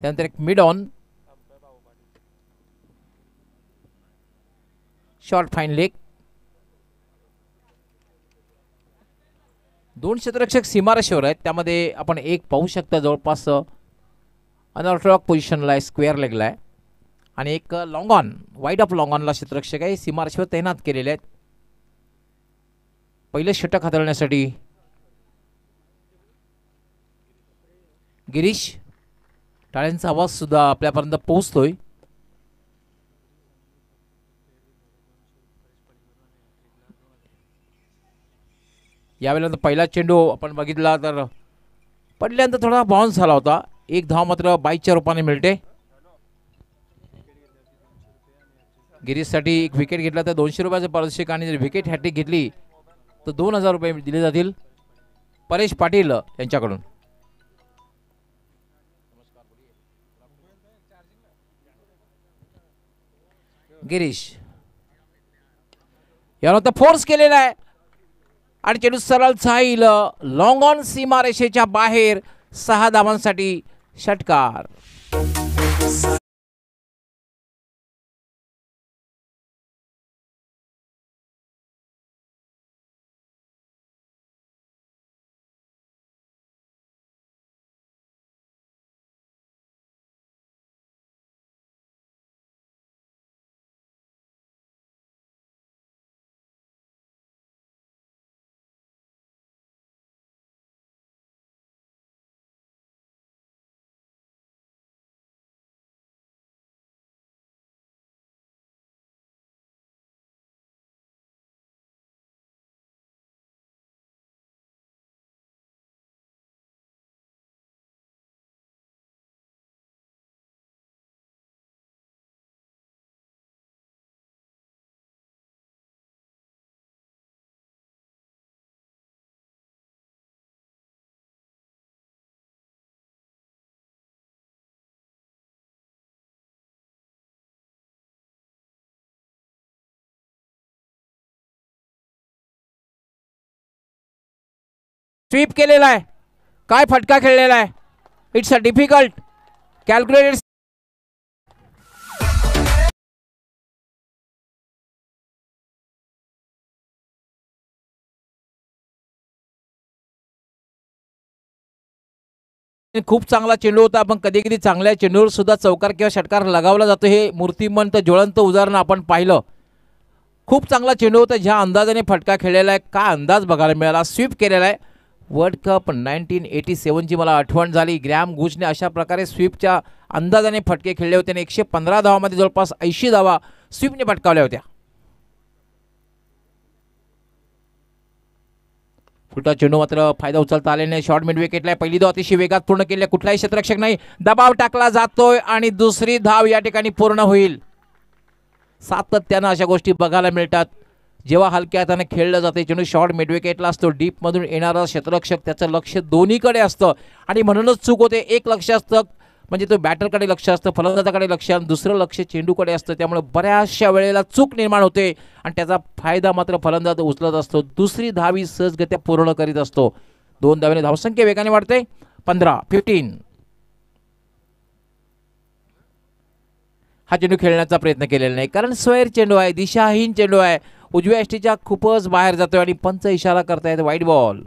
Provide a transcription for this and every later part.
त्यानंतर एक mid on short fine leg. दोन क्षेत्ररक्षक सीमारेषेवर आहेत, त्यामध्ये आपण एक पाहू शकता जवळपास अनऑर्थोडॉक्स पोझिशनला आहे, स्क्वेअर लेगला आहे, आणि एक long on wide of long ऑनला क्षेत्ररक्षक आहे, सीमारेषेवर तैनात केलेले आहेत पहिले षटक हाताळण्यासाठी. गिरीश टाळ्यांचा आवाज सुद्धा आपल्यापर्यंत पोहोचतोय. यावेळेला पहिला चेंडू आपण बघितला तर पडल्यानंतर थोडा बाउन्स झाला होता. एक धाव मात्र बाईच्या रूपाने मिळते. गिरीशसाठी एक विकेट घेतला तर 200 रुपयाचं पारितोषिक, आणि जर विकेट हॅट्रिक घेतली तर 2000 रुपये दिले जातील परेश पाटील यांच्याकडून. गिरीश यानंतर फोर्स केलेला आहे आणि चेंडू सरळ जाईल लॉंग ऑन सीमारेषेच्या बाहेर. 6 धावांसाठी षटकार. स्वीप केलेला आहे. काय फटका खेळलेला आहे. It's a difficult calculated. खूप चांगला चेंडू होता. आपण कधी कधी चांगल्या चेंडूवर सुद्धा चौकार किंवा षटकार लगावला जातो. हे मूर्तिमंत ज्वलंत उदाहरण आपण पाहिलं. खूप चांगला चेंडू होता. ज्या अंदाजाने फटका खेळलेला आहे, काय अंदाज बघायला मिळाला. स्वीप केलेला आहे. वर्ल्ड कप 1987ची मला आठवण झाली. ग्रॅम गुजने अशा प्रकारे स्वीपच्या अंदाजाने फटके खेळले होते आणि 115 धावामध्ये जवळपास 80 धावा स्वीपने फटकावल्या होत्या. फुटा चेंडू मात्र फायदा उचलता आले नाही. शॉर्ट मिड विकेटला पहिली धाव अतिशय वेगात पूर्ण केली. कुठलाही क्षेत्ररक्षक नाही. दबाव टाकला जातोय आणि दुसरी धाव या ठिकाणी पूर्ण होईल. सातत्यानं अशा गोष्टी बघायला मिळतात. जेव्हा हलक्या हाताने खेळलं जाते चेंडू शॉर्ट मिड विकेटला असतो. डीप मधून येणारा क्षेत्ररक्षक त्याचं लक्ष दोन्हीकडे असतं आणि म्हणूनच चूक होते. एक लक्ष असतं म्हणजे तो बॅटरकडे लक्ष असतं, फलंदाजाकडे लक्ष, आणि दुसरं लक्ष चेंडूकडे असतं. त्यामुळे बऱ्याचशा वेळेला चूक निर्माण होते आणि त्याचा फायदा मात्र फलंदाज उचलत असतो. दुसरी धावी सहजगत्या पूर्ण करीत असतो. 2 धावेने धावसंख्या वेगाने वाढते. 15 हा चेंडू खेळण्याचा प्रयत्न केलेला नाही, कारण स्वैर चेंडू आहे, दिशाहीन चेंडू आहे. उजव्या एसटीच्या खूपच बाहेर जातोय आणि पंच इशारा करतायत वाईट बॉल.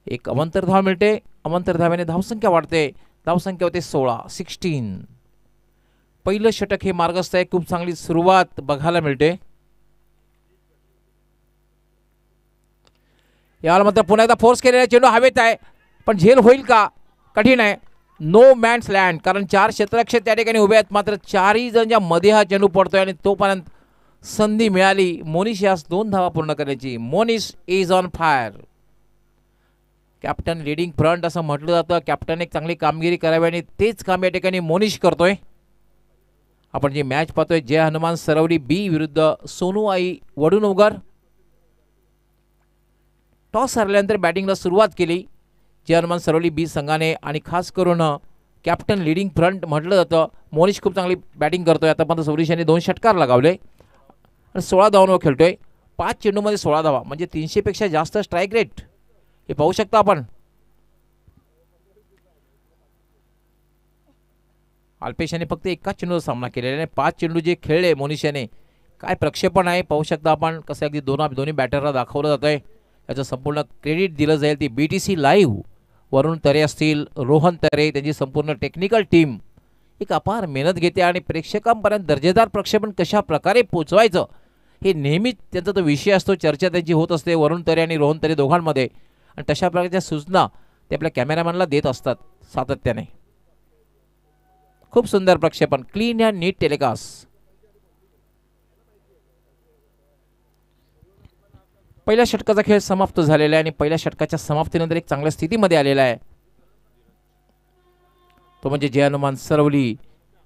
एक अवंतर धाव मिळते. अवंतर धावेने धावसंख्या वाढते. धावसंख्या होते 16. पहिलं षटक हे मार्गस्थ आहे. खूप चांगली सुरुवात बघायला मिळते. याला मात्र पुन्हा एकदा फोर्स केलेला चेंडू हवेत आहे, पण झेल होईल का? कठीण आहे. नो मॅन्स लँड, कारण 4 क्षेत्ररक्षक त्या ठिकाणी उभे आहेत. मात्र 4ही जणांच्या मध्ये हा चेंडू पडतोय आणि तोपर्यंत संधी मिळाली मोनिश यास 2 धावा पूर्ण करण्याची. Monish is on fire. Captain leading front असं म्हटलं जातं. कॅप्टन एक चांगली कामगिरी करावी आणि तेच काम या ठिकाणी मोनिश करतोय. आपण जी मॅच पाहतोय, जय हनुमान सरवली बी विरुद्ध सोनू आई वडुनगर. टॉस हरल्यानंतर बॅटिंगला सुरुवात केली जय हनुमान सरवली बी संघाने, आणि खास करून कॅप्टन लीडिंग फ्रंट म्हटलं जातं. मोनिश खूप चांगली बॅटिंग करतोय. आतापर्यंत सौरिश यांनी 2 षटकार लगावले आणि 16 धावांवर खेळतोय. 5 चेंडूमध्ये 16 धावा म्हणजे 300 पेक्षा जास्त स्ट्राईक रेट. हे पाहू शकता आपण. अल्पेशाने फक्त एकाच चेंडूचा सामना केलेला आहे. 5 चेंडू जे खेळले मोनिशाने, काय प्रक्षेपण आहे पाहू शकता आपण. कसं अगदी दोन्ही बॅटरला दाखवलं जात आहे. याचं संपूर्ण क्रेडिट दिलं जाईल ती BTC लाईव्ह वरुण तरे असतील, रोहन तरे, त्यांची संपूर्ण टेक्निकल टीम एक अपार मेहनत घेते आणि प्रेक्षकांपर्यंत दर्जेदार प्रक्षेपण कशा प्रकारे पोचवायचं हे नेहमीच त्यांचा तो विषय असतो. चर्चा त्यांची होत असते वरुण तरे आणि रोहन तरे दोघांमध्ये, आणि तशा प्रकारच्या सूचना ते आपल्या कॅमेरामॅनला देत असतात सातत्याने. खूप सुंदर प्रक्षेपण, क्लीन अँड नीट टेलिकास्ट. पहिल्या षटकाचा खेळ समाप्त झालेला आहे आणि पहिल्या षटकाच्या समाप्तीनंतर एक चांगल्या स्थितीमध्ये आलेला आहे तो म्हणजे जय हनुमान सरवली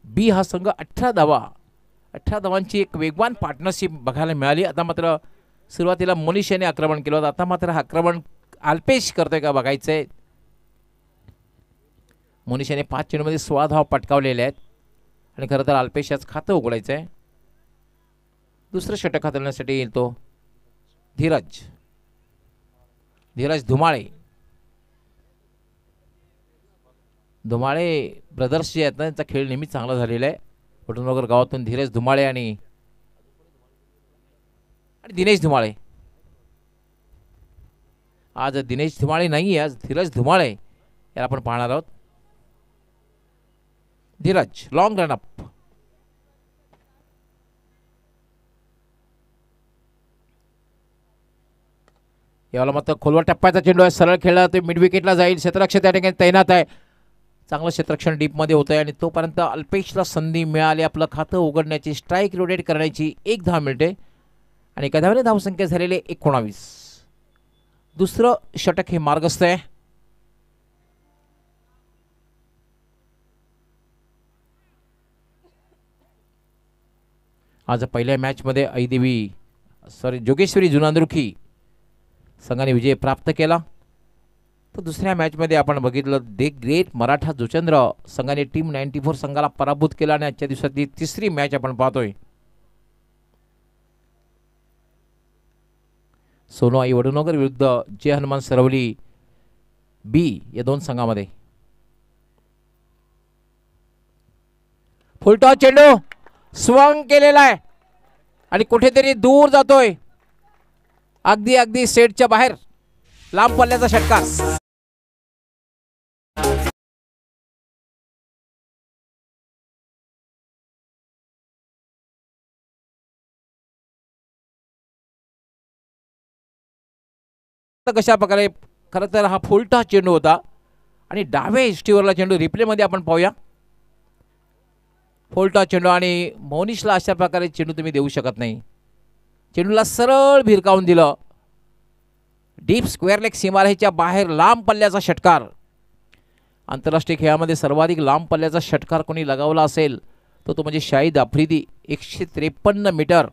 बी. हा संघ 18 धावांची एक वेगवान पार्टनरशिप बघायला मिळाली. आता मात्र सुरुवातीला मोनिशाने आक्रमण केलं होतं, आता मात्र हा आक्रमण अल्पेश करतोय का बघायचंय. मोनिशाने 5 चेंडूमध्ये 16 धावा पटकावलेल्या आहेत आणि खरं तर अल्पेश याच खातं उघडायचं आहे. दुसरं षटक हाताळण्यासाठी येईल तो धीरज धुमाळे ब्रदर्स जे आहेत ना, त्यांचा खेळ नेहमीच चांगला झालेला आहे. पटुनगर गावातून धीरज धुमाळे आणि दिनेश धुमाळे. आज दिनेश धुमाळे नाही, आज धीरज धुमाळे याला आपण पाहणार आहोत. धीरज लॉंग रन अप, याला मात्र खोलवर टप्प्याचा चेंडू आहे, सरळ खेळला ते मिड विकेटला जाईल. क्षेत्ररक्षक त्या ठिकाणी तैनात आहे, चांगलं क्षेत्ररक्षण डीपमध्ये होत आहे आणि तोपर्यंत अल्पेशला संधी मिळाली आपलं खातं उघडण्याची, स्ट्राईक रोटेट करण्याची. 1 धाव मिळते आणि एका धावेने धावसंख्या झालेले 19. दुसरं षटक हे मार्गस्थ आहे. आज पहिल्या मॅचमध्ये जोगेश्वरी जुनांदरुखी संघाने विजय प्राप्त केला. तर दुसऱ्या मॅचमध्ये आपण बघितलं द ग्रेट मराठा जुचंद्र संघाने टीम 94 संघाला पराभूत केला आणि आजच्या दिवसातली तिसरी मॅच आपण पाहतोय. सोनोई वडुनगर विरुद्ध जय हनुमान सरवली बी या दोन संघामध्ये. फुलटॉस चेंडू स्वंग केलेला आहे आणि कुठेतरी दूर जातोय, अगदी सेटच्या बाहेर, लांब पल्ल्याचा षटकार. कशा प्रकारे खरं तर हा फुलटॉस चेंडू होता आणि डाव्या इष्टीवरला चेंडू. रिप्ले मध्ये आपण पाहूया फुलटॉस चेंडू आणि मोनिशला अशा प्रकारे चेंडू तुम्ही देऊ शकत नाही. चेंडूला सरळ भिरकावून दिलं, डीप स्क्वेअर लेग सीमारेषेच्या बाहेर लांब पल्ल्याचा षटकार. आंतरराष्ट्रीय खेळामध्ये सर्वाधिक लांब पल्ल्याचा षटकार कोणी लगावला असेल तर तो म्हणजे शाहिद आफ्रिदी. 153 मीटर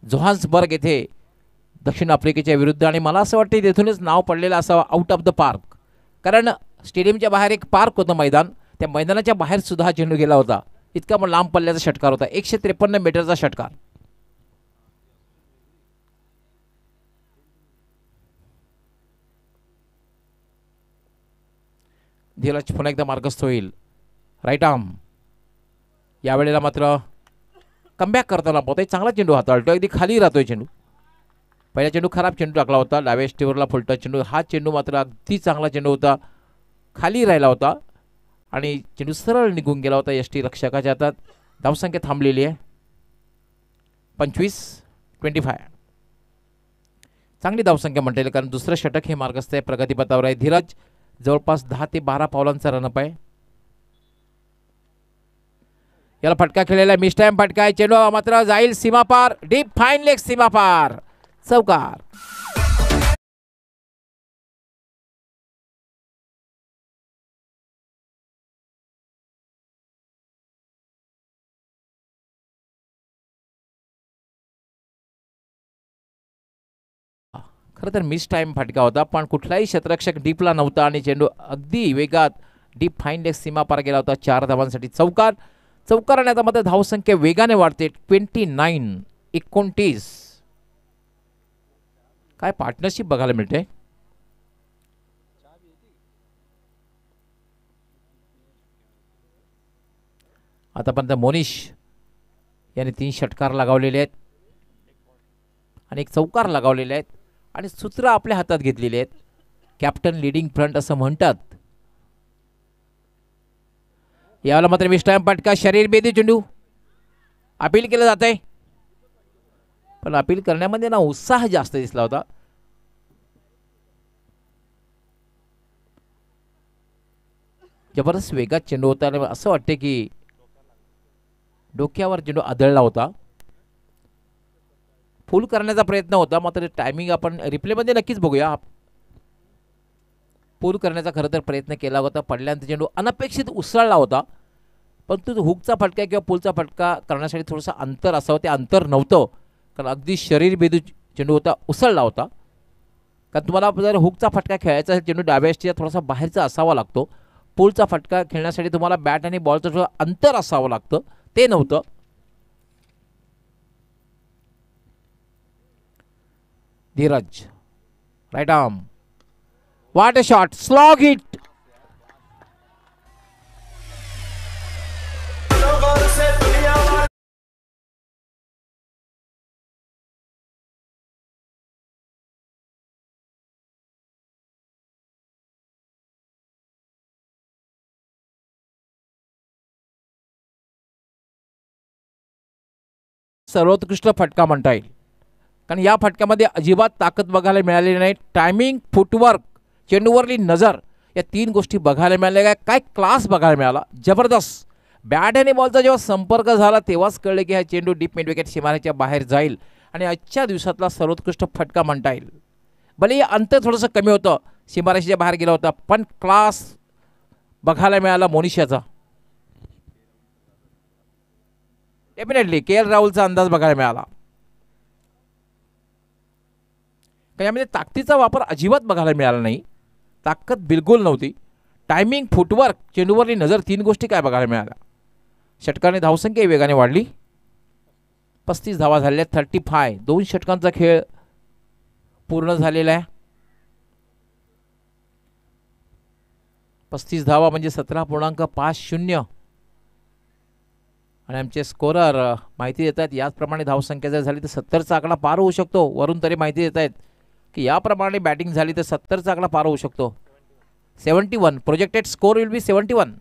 जोहान्सबर्ग येथे दक्षिण आफ्रिकेच्या विरुद्ध. आणि मला असं वाटतं तिथूनच नाव पडलेलं असावं आउट ऑफ द पार्क, कारण स्टेडियमच्या बाहेर एक पार्क होतं मैदान, त्या मैदानाच्या बाहेर सुद्धा हा चेंडू गेला होता. इतका पण लांब पल्ल्याचा षटकार होता, 153 मीटरचा षटकार. धीरज पुन्हा एकदा मार्गस्थ होईल. राईट आर्म यावेळेला मात्र कमबॅक करताना पोहतोय, चांगला चेंडू हाताळतो, अगदी खाली राहतोय चेंडू. पहिला चेंडू खराब चेंडू टाकला होता डाव्या स्टीवरला फुलटॉस चेंडू. हा चेंडू मात्र अगदी चांगला चेंडू होता, खाली राहिला होता आणि चेंडू सरळ निघून गेला होता यष्टी रक्षकाच्या हातात. धावसंख्या थांबलेली आहे 25. चांगली धावसंख्या म्हणता येईल, कारण दुसरं षटक हे मार्गस्थ आहे, प्रगतीपथावर आहे. धीरज जवळपास 10 ते 12 पावलांचा रनअप आहे. याला फटका खेळलेला, मिस टाइम फटका आहे. चेंडू मात्र जाईल सीमापार, डीप फाईन लेग सीमापार, चौकार. खरं तर मिस टाइम फटका होता, पण कुठलाही क्षेत्ररक्षक डीपला नव्हता आणि चेंडू अगदी वेगात डीप फाईन लेग सीमापार गेला होता. 4 धावांसाठी चौकार. आणि आता मात्र धावसंख्या वेगाने वाढते 29. काय पार्टनरशिप बघायला मिळते. आतापर्यंत मोनिश याने 3 षटकार लगावलेले आहेत आणि 1 चौकार लगावलेले आहेत आणि सूत्र आपल्या हातात घेतलेले आहेत. कॅप्टन लीडिंग फ्रंट असं म्हणतात. यावेळेला मात्र विश्राम फटका, शरीर भेदी चेंडू अपील केलं जात आहे, पण अपील करण्यामध्ये ना उत्साह जास्त दिसला होता. जबरदस्त वेगात चेंडू होता आणि असं वाटते की डोक्यावर चेंडू आदळला होता. फुल करण्याचा प्रयत्न होता, मात्र टायमिंग आपण रिप्लेमध्ये नक्कीच बघूया. पूल करण्याचा खरं तर प्रयत्न केला होता, पडल्यानंतर चेंडू अनपेक्षित उसळला होता, पण तो हुकचा फटका किंवा पूलचा फटका करण्यासाठी थोडंसं अंतर असावं, ते अंतर नव्हतं, कारण अगदी शरीर भेदू चेंडू होता, उसळला होता. कारण तुम्हाला जर हुकचा फटका खेळायचा असेल चेंडू डाव्या यष्टीच्या थोडासा बाहेरचा असावा लागतो. पूलचा फटका खेळण्यासाठी तुम्हाला बॅट आणि बॉलचं थोडं अंतर असावं लागतं, ते नव्हतं. Dhiraj right arm, what a shot, slog hit. सर्वोत्कृष्ट फटका म्हणता येईल, कारण या फटक्यामध्ये अजिबात ताकद बघायला मिळालेली नाही. टायमिंग, फुटवर्क, चेंडूवरली नजर, या 3 गोष्टी बघायला मिळाल्या. काय क्लास बघायला मिळाला, जबरदस्त. बॅट आणि बॉलचा जेव्हा संपर्क झाला तेव्हाच कळले की हा चेंडू डीप मिड विकेट सीमारेच्या बाहेर जाईल आणि आजच्या दिवसातला सर्वोत्कृष्ट फटका म्हणता येईल. भले अंतर थोडंसं कमी होतं, सीमारेषेच्या बाहेर गेला होता, पण क्लास बघायला मिळाला मोनिशाचा. Definitely KL. राहुलचा अंदाज बघायला मिळाला. यामध्ये ताकदीचा वापर अजिबात बघायला मिळाला नाही, ताकद बिलकुल नव्हती. टायमिंग, फुटवर्क, चेंडूवरली नजर, 3 गोष्टी काय बघायला मिळाल्या. षटकाने धावसंख्या वेगाने वाढली, 35 धावा झालेल्या, 35. 2 षटकांचा खेळ पूर्ण झालेला आहे. 35 धावा म्हणजे 17.50 आणि आमचे स्कोरर माहिती देत आहेत याचप्रमाणे धावसंख्या जर झाली तर 70चा आकडा पार होऊ शकतो. वरून तरी माहिती देत आहेत की याप्रमाणे बॅटिंग झाली तर 70चा आकडा पार होऊ शकतो. 71 प्रोजेक्टेड स्कोर विल बी 71.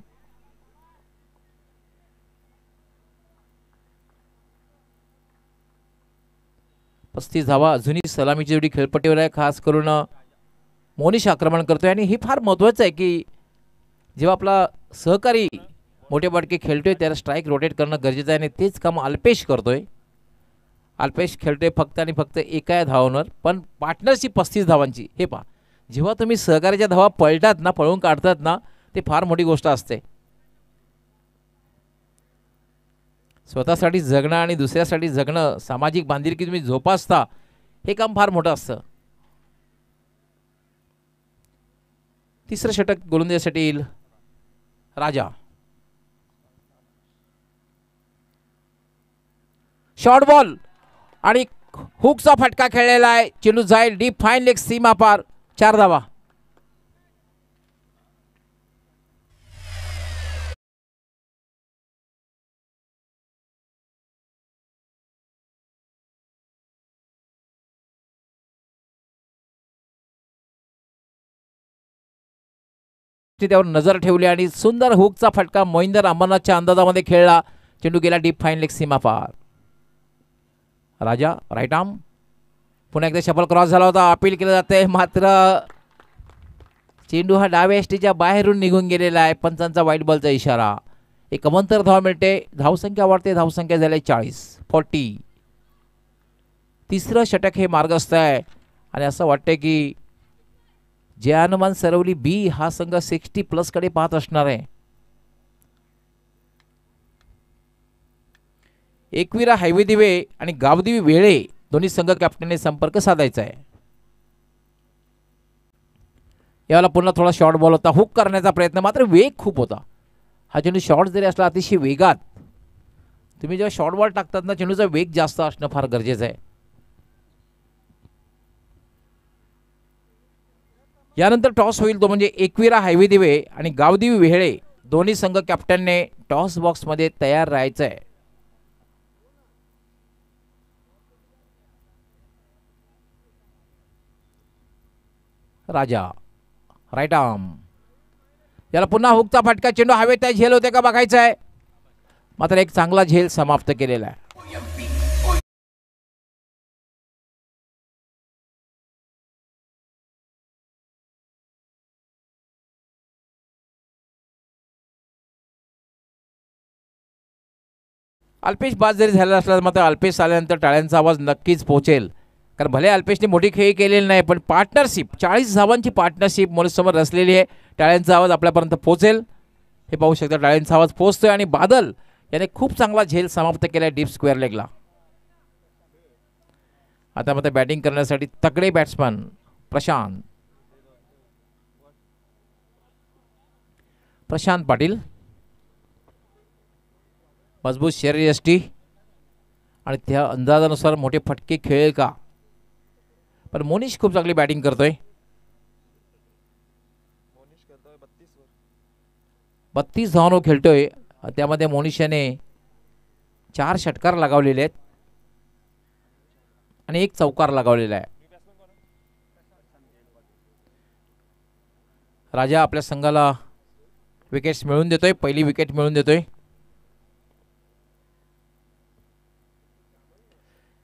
पस्तीस धावा अजूनही सलामीची जोडी खेळपट्टीवर आहे. खास करून मोनिश आक्रमण करतोय आणि हे फार महत्त्वाचं आहे की जेव्हा आपला सहकारी मोठे बटके खेळतोय त्याला स्ट्राईक रोटेट करणं गरजेचं आहे आणि तेच काम अल्पेश करतोय. अल्पेश खेळतोय फक्त आणि फक्त एका धावांवर, पण पार्टनरशिप 35 धावांची. हे पहा, जेव्हा तुम्ही सहकार्याच्या धावा पळतात ना, पळवून काढतात ना, ते फार मोठी गोष्ट असते. स्वतःसाठी जगणं आणि दुसऱ्यासाठी जगणं, सामाजिक बांधिलकी तुम्ही जोपासता, हे काम फार मोठं असतं. तिसरं षटक गोलंदाजीसाठी येईल राजा. शॉर्ट बॉल आणि हुकचा फटका खेळलेला आहे. चेंडू जाईल डीप फाईन लेग सीमा पार. 4 धावा. त्यावर नजर ठेवली आणि सुंदर हुकचा फटका मोहिंदर अंबरनाथच्या अंदाजामध्ये खेळला. चेंडू गेला डीप फाईन लेग सीमा पार. राजा राईट आर्म, पुन्हा एकदा शफल क्रॉस झाला होता. अपील केलं जाते, मात्र चेंडू हा डाव्या यष्टीच्या बाहेरून निघून गेलेला आहे. पंचांचा वाईट बॉलचा इशारा. एक अमंतर धाव मिळते, धावसंख्या वाढते. धावसंख्या झाली 40. तिसरं षटक हे मार्गस्थ आहे आणि असं वाटतंय की जे अनुमान सरवली बी हा संघ 60+ कडे पाहत असणार आहे. एकविरा हायवे दिवे आणि गावदेवी वेळे दोन्ही संघ कॅप्टनने संपर्क साधायचा आहे. याला पुन्हा थोडा शॉर्ट बॉल होता, हुक करण्याचा प्रयत्न, मात्र वेग खूप होता. हा चेंडू शॉर्ट जरी असला अतिशय वेगात, तुम्ही जेव्हा शॉर्ट बॉल टाकतात ना, चेंडूचा वेग जास्त असणं फार गरजेचं आहे. यानंतर टॉस होईल तो म्हणजे एकविरा हायवे दिवे आणि गावदेवी वेहळे दोन्ही संघ कॅप्टनने टॉस बॉक्समध्ये तयार राहायचं आहे. राजा राईट आर्म, याला पुन्हा हुकचा फटका, चेंडू हवेत आहे, झेल होते का बघायचं आहे. मात्र एक चांगला झेल समाप्त केलेला आहे. अल्पेश बाद जरी झाला असला मात्र अल्पेश आल्यानंतर टाळ्यांचा आवाज नक्कीच पोहोचेल. कारण भले अल्पेशने मोठी खेळी केलेली नाही, पण पार्टनरशिप 40 धावांची पार्टनरशिप मोरेसमोर रचलेली आहे. टाळ्यांचा आवाज आपल्यापर्यंत पोहोचेल. हे पाहू शकता, टाळ्यांचा आवाज पोहोचतोय आणि बादल याने खूप चांगला झेल समाप्त केला डीप स्क्वेअर लेगला. आता मात्र बॅटिंग करण्यासाठी तगडे बॅट्समन प्रशांत पाटील, मजबूत शरीरयष्टी आणि त्या अंदाजानुसार मोठे फटके खेळेल का. पण मोनिश खूप चांगली बॅटिंग करतोय. 32 धावांवर खेळतोय. त्यामध्ये मोनिश याने 4 षटकार लगावलेले आहेत आणि 1 चौकार लगावलेला आहे. राजा आपल्या संघाला विकेट्स मिळवून देतोय, पहिली विकेट मिळवून देतोय.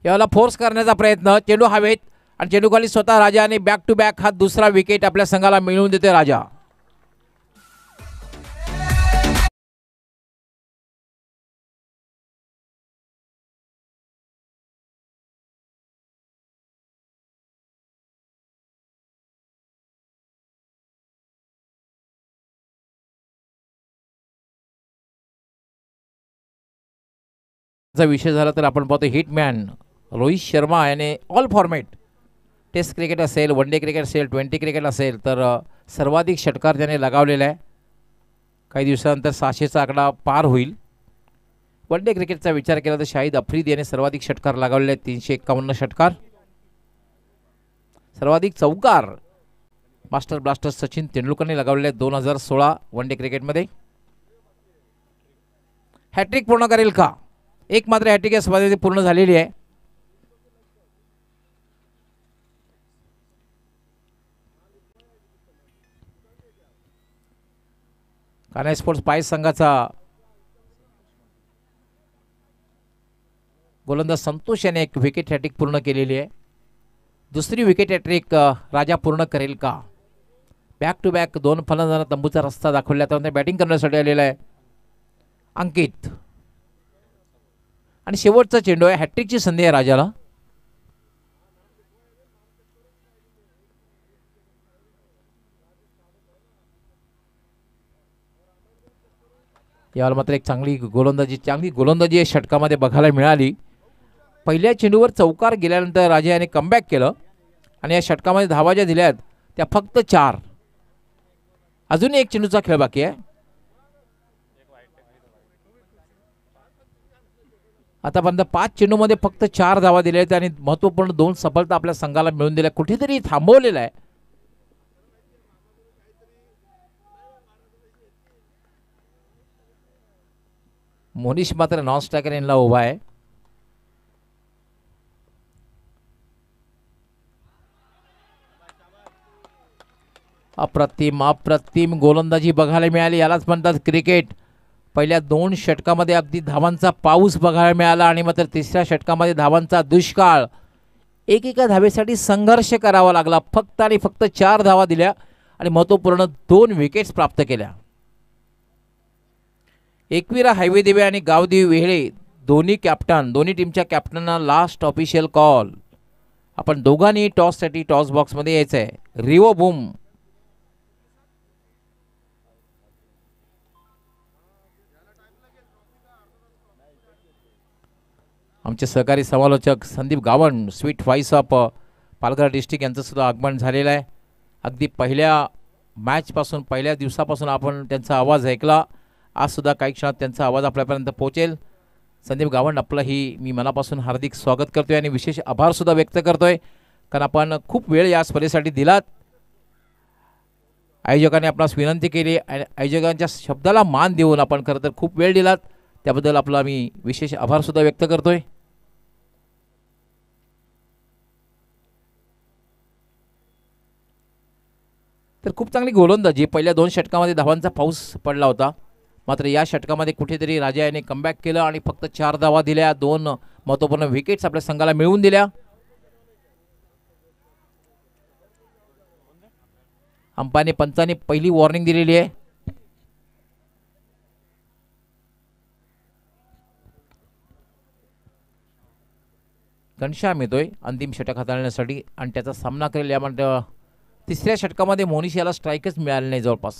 याला फोर्स करण्याचा प्रयत्न, चेंडू हवेत आणि चेंडू खाली स्वतः राजा आणि बॅक टू बॅक हा दुसरा विकेट आपल्या संघाला मिळवून देतोय राजा. विषय झाला तर आपण पाहतो हिटमॅन रोहित शर्मा याने ऑल फॉर्मॅट, टेस्ट क्रिकेट असेल, वन डे क्रिकेट असेल, 20 क्रिकेट असेल तर सर्वाधिक षटकार त्याने लगावलेला आहे. काही दिवसानंतर 600चा आकडा पार होईल. वन डे क्रिकेटचा विचार केला तर शाहिद आफ्रिदी याने सर्वाधिक षटकार लगावलेले आहेत, 351 षटकार. सर्वाधिक चौकार मास्टर ब्लास्टर सचिन तेंडुलकरने लगावलेले आहेत 2016 वन डे क्रिकेटमध्ये. हॅट्रिक पूर्ण करेल का. एक मात्र हॅट्रिक या स्पर्धेत पूर्ण झालेली आहे. कान्हा स्पोर्ट्स पायस संघाचा गोलंदाज संतोष याने एक विकेट हॅट्रिक पूर्ण केलेली आहे. दुसरी विकेट हॅट्रिक राजा पूर्ण करेल का. बॅक टू बॅक 2 फलंदाजांना तंबूचा रस्ता दाखवला, त्यानंतर बॅटिंग करण्यासाठी आलेला आहे अंकित आणि शेवटचा चेंडू आहे. हॅट्रिकची संधी आहे राजाला. याला मात्र एक चांगली गोलंदाजी षटकामध्ये बघायला मिळाली. पहिल्या चेंडूवर चौकार गेल्यानंतर राजा याने कमबॅक केलं आणि या षटकामध्ये धावा ज्या दिल्यात त्या फक्त 4. अजून एक चेंडूचा खेळ बाकी आहे. आतापर्यंत 5 चेंडूमध्ये फक्त 4 धावा दिल्या आहेत आणि महत्त्वपूर्ण 2 सफलता आपल्या संघाला मिळून दिल्या. कुठेतरी थांबवलेला आहे. मोनिश मात्र नॉन स्ट्रायकर इनला उभा आहे. अप्रतिम गोलंदाजी बघायला मिळाली. यालाच म्हणतात क्रिकेट. पहिल्या 2 षटकामध्ये अगदी धावांचा पाऊस बघायला मिळाला आणि मात्र तिसऱ्या षटकामध्ये धावांचा दुष्काळ. एकेका धावेसाठी संघर्ष करावा लागला. फक्त आणि फक्त 4 धावा दिल्या आणि महत्त्वपूर्ण 2 विकेट्स प्राप्त केल्या. एकविरा हायवेदेवे आणि गावदेवी वेहळे दोन्ही टीमच्या कॅप्टनना लास्ट ऑफिशियल कॉल. आपण दोघांनी टॉससाठी टॉस बॉक्समध्ये यायचं आहे. रिओ बूम आमचे सहकारी समालोचक Sandeep Gawand, sweet voice of Palghar district यांचं सुद्धा आगमन झालेलं आहे. अगदी पहिल्या मॅचपासून पहिल्या दिवसापासून आपण त्यांचा आवाज ऐकला. आज सुद्धा काही क्षणात त्यांचा आवाज आपल्यापर्यंत पोहोचेल. संदीप गावंड आपलंही मी मनापासून हार्दिक स्वागत करतोय आणि विशेष आभार सुद्धा व्यक्त करतोय कारण आपण खूप वेळ या स्पर्धेसाठी दिलात आयोजकांनी आपणास विनंती केली आणि आयोजकांच्या शब्दाला मान देऊन आपण खरं तर खूप वेळ दिलात त्याबद्दल आपला मी विशेष आभार सुद्धा व्यक्त करतोय. तर खूप चांगली गोलंदाजी पहिल्या 2 षटकामध्ये धावांचा पाऊस पडला होता. मात्र या षटकामध्ये कुठेतरी राजा याने कमबॅक केलं आणि फक्त 4 धावा दिल्या. 2 महत्त्वपूर्ण विकेट्स आपल्या संघाला मिळवून दिल्या. अंपाने पंचाने पहिली वॉर्निंग दिलेली आहे. घनश्याम येतोय अंतिम षटक हाताळण्यासाठी आणि त्याचा सामना करेल. यामध्ये तिसऱ्या षटकामध्ये मोनिश याला स्ट्राईकच मिळाले नाही जवळपास.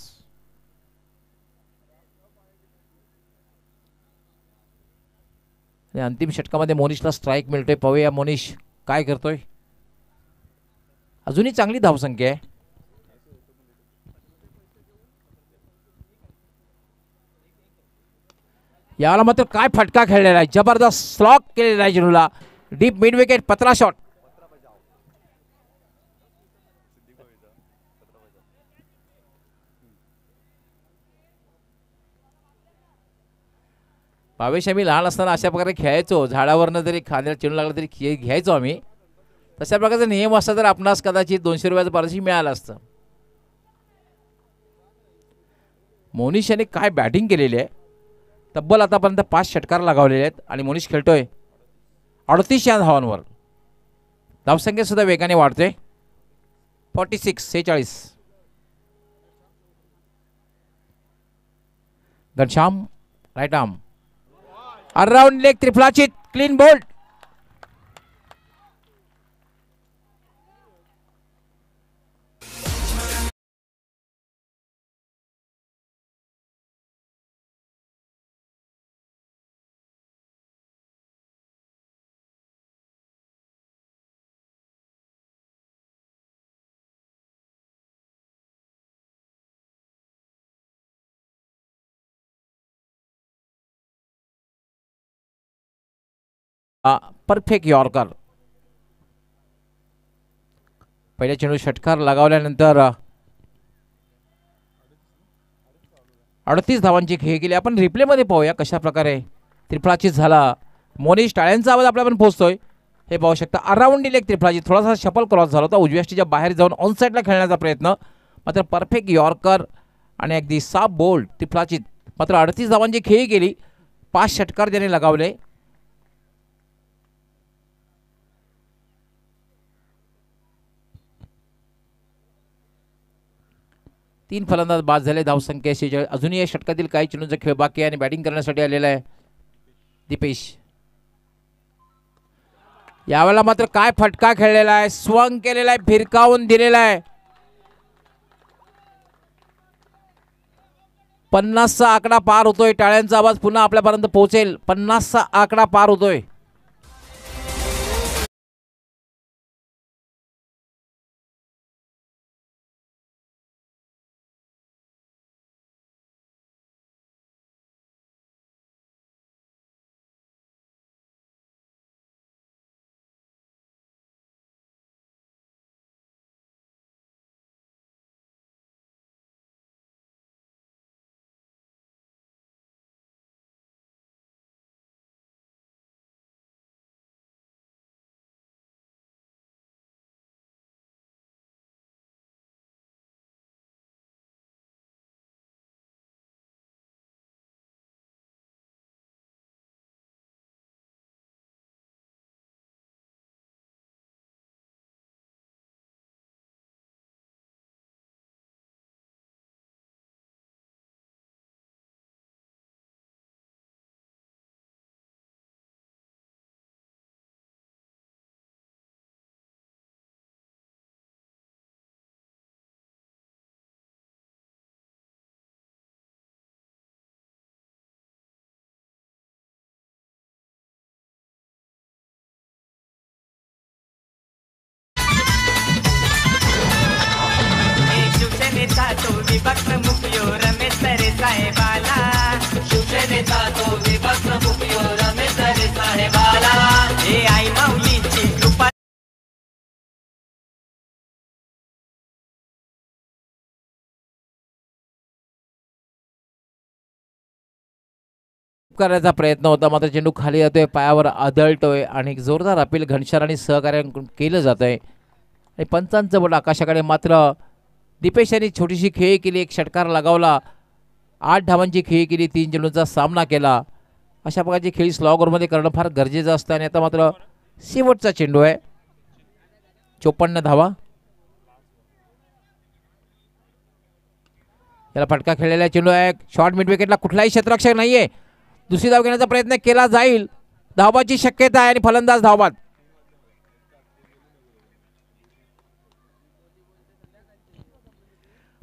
अंतिम षटकामध्ये मोनिशला स्ट्राईक मिळतोय. पाहूया मोनिश काय करतोय. अजूनही चांगली धावसंख्या आहे. याला मात्र काय फटका खेळलेला आहे. जबरदस्त स्लॉक केलेला आहे चेंडूला. डीप मिड विकेट पत्रा शॉट. भावेश आम्ही लहान असताना अशा प्रकारे खेळायचो. झाडावरनं जरी खांद्याला चेंडू लागला तरी घ्यायचो आम्ही. तशा प्रकारचा नियम असता तर आपणास कदाचित 200 रुपयाचं पारितोषिक मिळालं असतं. मोनिश याने काय बॅटिंग केलेली आहे. तब्बल आतापर्यंत 5 षटकार लगावलेले आहेत आणि मोनिश खेळतोय 38 या धावांवर. धावसंख्या सुद्धा वेगाने वाढते. 46. Ghanshyam right arm around leg त्रिफलाचित क्लीन बोल्ड. Perfect yorker. पहिल्या चेंडू षटकार लगावल्यानंतर 38 धावांची खेळ केली. आपण रिप्ले मध्ये पाहूया कशा प्रकारे त्रिफळाचीत झाला. मोनिश टाळ्यांचा आवाज आपल्यापर्यंत पोहोचतोय हे पाहू शकता. अराउंड लेग त्रिफळाचीत थोडासा शफल क्रॉस झाला होता. उजव्या स्टीच्या बाहेर जाऊन ऑन साईडला खेळण्याचा प्रयत्न. मात्र परफेक्ट यॉर्कर आणि अगदी साफ बोल्ड त्रिफळाचीत. मात्र 38 धावांची खेळी केली. 5 षटकार ज्याने लगावले. तीन फलंदाज बाद झाले. धावसंख्या 46. अजूनही या षटकातील काही चेंडूंचा खेळ बाकी आहे आणि बॅटिंग करण्यासाठी आलेला आहे दीपेश. यावेळेला मात्र काय फटका खेळलेला आहे. स्वंग केलेला आहे. फिरकावून दिलेला आहे. 50चा आकडा पार होतोय. टाळ्यांचा आवाज पुन्हा आपल्यापर्यंत पोहोचेल. 50चा आकडा पार होतोय. करण्याचा प्रयत्न होता, मात्र चेंडू खाली जातोय, पायावर आदळतोय आणि एक जोरदार अपील घनशार आणि सहकार्यांकडून केलं जातंय. आणि पंचांचं बोट आकाशाकडे. मात्र दीपेश यांनी छोटीशी खेळी केली, एक षटकार लगावला, 8 धावांची खेळी केली, 3 चेंडूंचा सामना केला. अशा प्रकारची खेळी स्लॉ ओव्हरमध्ये करणं फार गरजेचं असतं. आणि आता मात्र शेवटचा चेंडू आहे, 54 धावा. त्याला फटका खेळलेला चेंडू आहे, शॉर्ट मिड विकेटला कुठलाही क्षेत्ररक्षक नाहीये. दुसरी धाव घेण्याचा प्रयत्न केला जाईल, धावाची शक्यता आहे आणि फलंदाज धावबाद.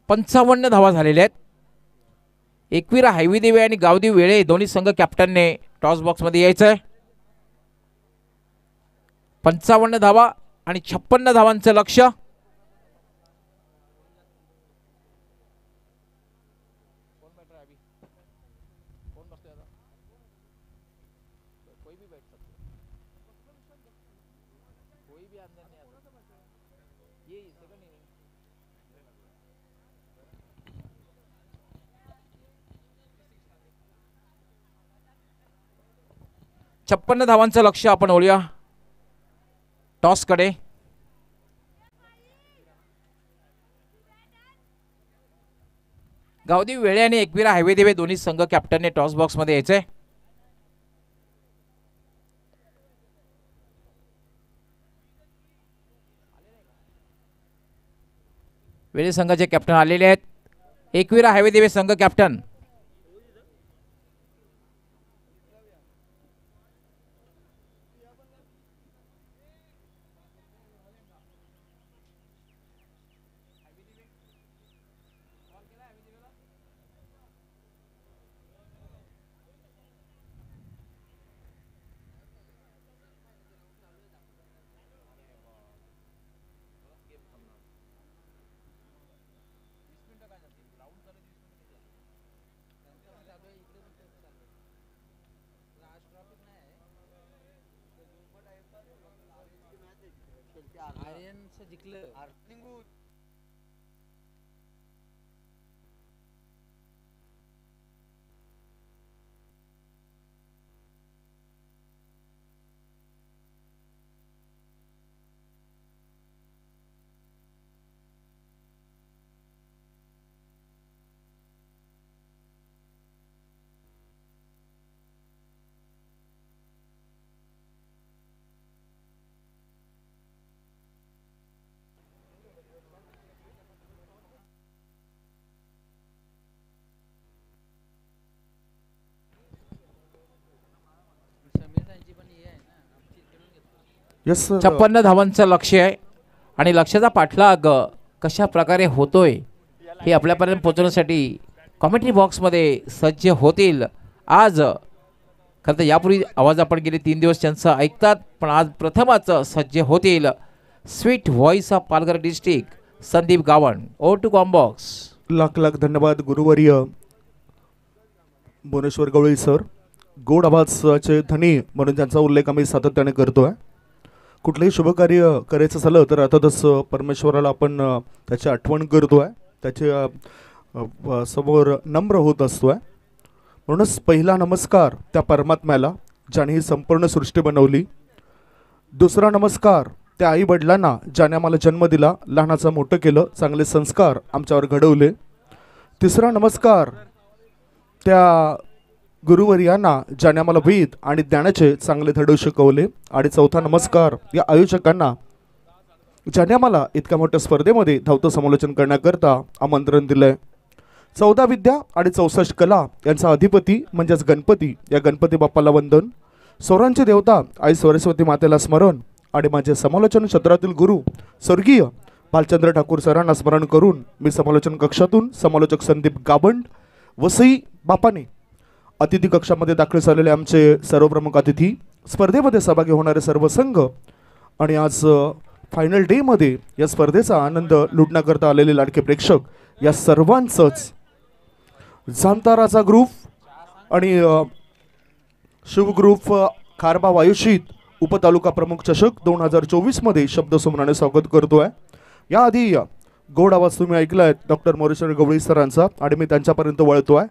55 धावा झालेल्या आहेत. एकविरा हैवीदेवी आणि गावदेवी वेळे दोन्ही संघ कॅप्टनने टॉस बॉक्समध्ये यायचंय. 55 धावा आणि 56 धावांचं लक्ष्य. छप्पन्न धावांचं लक्ष आपण ओळूया टॉस कडे. गावदेवी वेळे आणि एकविरा हैवेदेवे दोन्ही संघ कॅप्टनने टॉस बॉक्स मध्ये यायचंय. वेळे संघाचे कॅप्टन आलेले आहेत, एकविरा हैवेदेवे संघ कॅप्टन. Yes, 56 धावांचं लक्ष्य आहे आणि लक्ष्याचा पाठलाग कशा प्रकारे होतोय हे आपल्यापर्यंत पोहोचवण्यासाठी कॉमेंट्री बॉक्समध्ये सज्ज होतील. आज खरं तर यापूर्वी आवाज आपण गेले 3 दिवस त्यांचा ऐकतात, पण आज प्रथमच सज्ज होतील sweet voice of Palghar district Sandeep Gavan. ओ टू कॉम्बॉक्स. लाख लाख धन्यवाद गुरुवर्य भुवनेश्वर गवळी सर. गोड आवाजाचे धनी म्हणून त्यांचा उल्लेख आम्ही सातत्याने करतोय. कुठलंही शुभकार्य करायचं झालं तर अर्थातच परमेश्वराला आपण त्याची आठवण करतोय, त्याच्या समोर नम्र होत असतोय. म्हणूनच पहिला नमस्कार त्या परमात्म्याला ज्याने ही संपूर्ण सृष्टी बनवली. दुसरा नमस्कार त्या आई वडिलांना ज्याने आम्हाला जन्म दिला, लहानाचं मोठं केलं, चांगले संस्कार आमच्यावर घडवले. तिसरा नमस्कार त्या गुरुवर्यांना ज्याने आम्हाला वेद आणि ज्ञानाचे चांगले धडे शिकवले. आणि चौथा नमस्कार या आयोजकांना ज्याने आम्हाला इतक्या मोठ्या स्पर्धेमध्ये धावतं समालोचन करण्याकरता आमंत्रण दिलंय. 14 विद्या आणि 64 कला यांचा अधिपती म्हणजेच गणपती, या गणपती बाप्पाला वंदन. स्वरांची देवता आई सरस्वती मातेला स्मरण आणि माझे समालोचन क्षेत्रातील गुरु स्वर्गीय भालचंद्र ठाकूर सरांना स्मरण करून मी समालोचन कक्षातून समालोचक संदीप गावंड वसई बापाने अतिथी कक्षामध्ये दाखल झालेले आमचे सर्व प्रमुख अतिथी, स्पर्धेमध्ये सहभागी होणारे सर्व संघ आणि आज फायनल डे मध्ये या स्पर्धेचा आनंद लुटण्याकरता आलेले लाडके प्रेक्षक, या सर्वांचंच जाणता राजा ग्रुप आणि शिव ग्रुप खारबा वायुशीत उपतालुका प्रमुख चषक 2024 मध्ये शब्दसुमनाने स्वागत करतोय. याआधी गोड आवाज तुम्ही ऐकलाय डॉक्टर मोरेश्वर गवळी सरांचा आणि मी त्यांच्यापर्यंत वळतोय.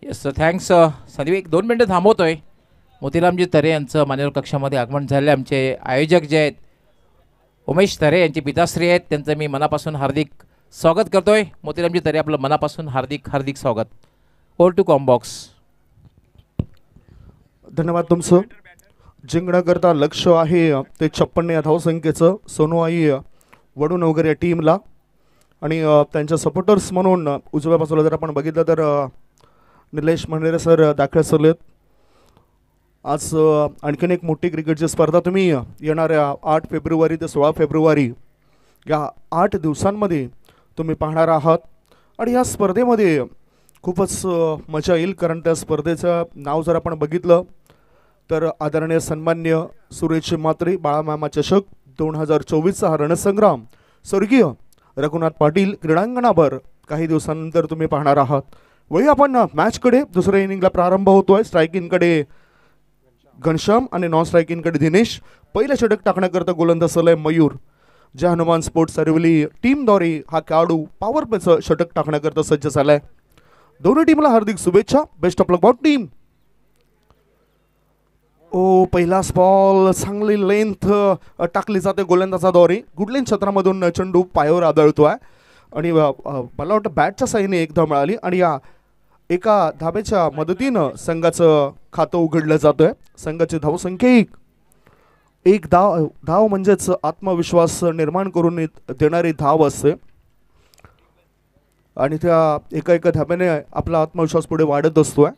Yes thanks Sandeep. एक 2 मिनटं थांबवतोय. मोतीरामजी तरे यांचं मान्यवर कक्षामध्ये आगमन झाले. आमचे आयोजक जे आहेत उमेश तरे यांचे पिताश्री आहेत, त्यांचं मी मनापासून हार्दिक स्वागत करतोय. मोतीरामजी तरे आपलं मनापासून हार्दिक हार्दिक स्वागत. Over to combox. धन्यवाद तुमचं. जिंकण्याकरता लक्ष आहे ते 56 या धावसंख्येचं सोनूआई वडून वगैरे या टीमला. आणि त्यांच्या सपोर्टर्स म्हणून उजव्या बाजूला जर आपण बघितलं तर निलेश मंडेरे सर दाखल झालेत. आज आणखीन एक मोठी क्रिकेटची स्पर्धा तुम्ही येणाऱ्या 8 फेब्रुवारी ते 16 फेब्रुवारी या 8 दिवसांमध्ये तुम्ही पाहणार आहात. आणि या स्पर्धेमध्ये खूपच मजा येईल, कारण त्या स्पर्धेचं नाव जर आपण बघितलं तर आदरणीय सन्मान्य सुरेश म्हात्रे बाळामामा चषक 2024चा हा रणसंग्राम स्वर्गीय रघुनाथ पाटील क्रीडांगणावर काही दिवसानंतर तुम्ही पाहणार आहात. वळी आपण मॅचकडे. दुसऱ्या इनिंगला प्रारंभ होतोय. स्ट्रायकिंगकडे घनश्याम आणि नॉन स्ट्रायकिंगकडे दिनेश. पहिलं षटक टाकण्याकरता गोलंदाज सलय मयूर. जय हनुमान स्पोर्ट्स अरवली टीमद्वारे हा खेळाडू पॉवर प्लेचं षटक टाकण्याकरता सज्ज झालाय. दोन्ही टीमला हार्दिक शुभेच्छा. Best of luck both team. ओ पहिलाच बॉल चांगली लेंथ टाकली जाते गोलंदाजाद्वारे. गुडलेन क्षेत्रामधून चेंडू पायावर आदळतोय आणि मला वाटतं बॅटच्या साईने एकदा मिळाली आणि या एका धाब्याच्या मदतीनं संघाचं खातं उघडलं जातोय. संघाची धावसंख्या एक धाव म्हणजेच आत्मविश्वास निर्माण करून देणारी धाव असते आणि त्या एका धाब्याने आपला आत्मविश्वास पुढे वाढत असतोय.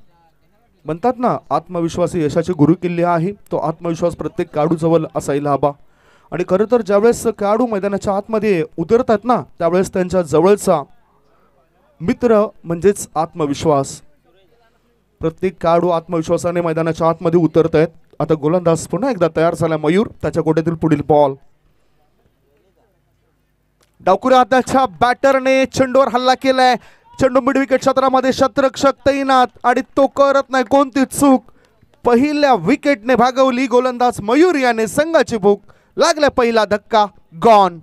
म्हणतात ना, आत्मविश्वास ही यशाची गुरुकिल्ली आहे. तो आत्मविश्वास प्रत्येक खेळाडूजवळ असायला हवा. आणि खरं तर ज्यावेळेस खेळाडू मैदानाच्या आतमध्ये उतरतात ना, त्यावेळेस त्यांच्या जवळचा मित्र म्हणजेच आत्मविश्वास. प्रत्येक खेळाडू आत्मविश्वासाने मैदानाच्या आतमध्ये उतरत आहेत. आता गोलंदाज पुन्हा एकदा तयार झाला मयूर. त्याच्या गोट्यातील पुढील बॉल. डावकुऱ्या हाताच्या बॅटरने चेंडूवर हल्ला केलाय. चेंडू मिड विकेट क्षेत्रामध्ये शतरक्षक तैनात आणि तो करत नाही कोणती चूक. पहिल्या विकेटने भागवली गोलंदाज मयूर याने संघाची भूक. लागला पहिला धक्का. गॉन.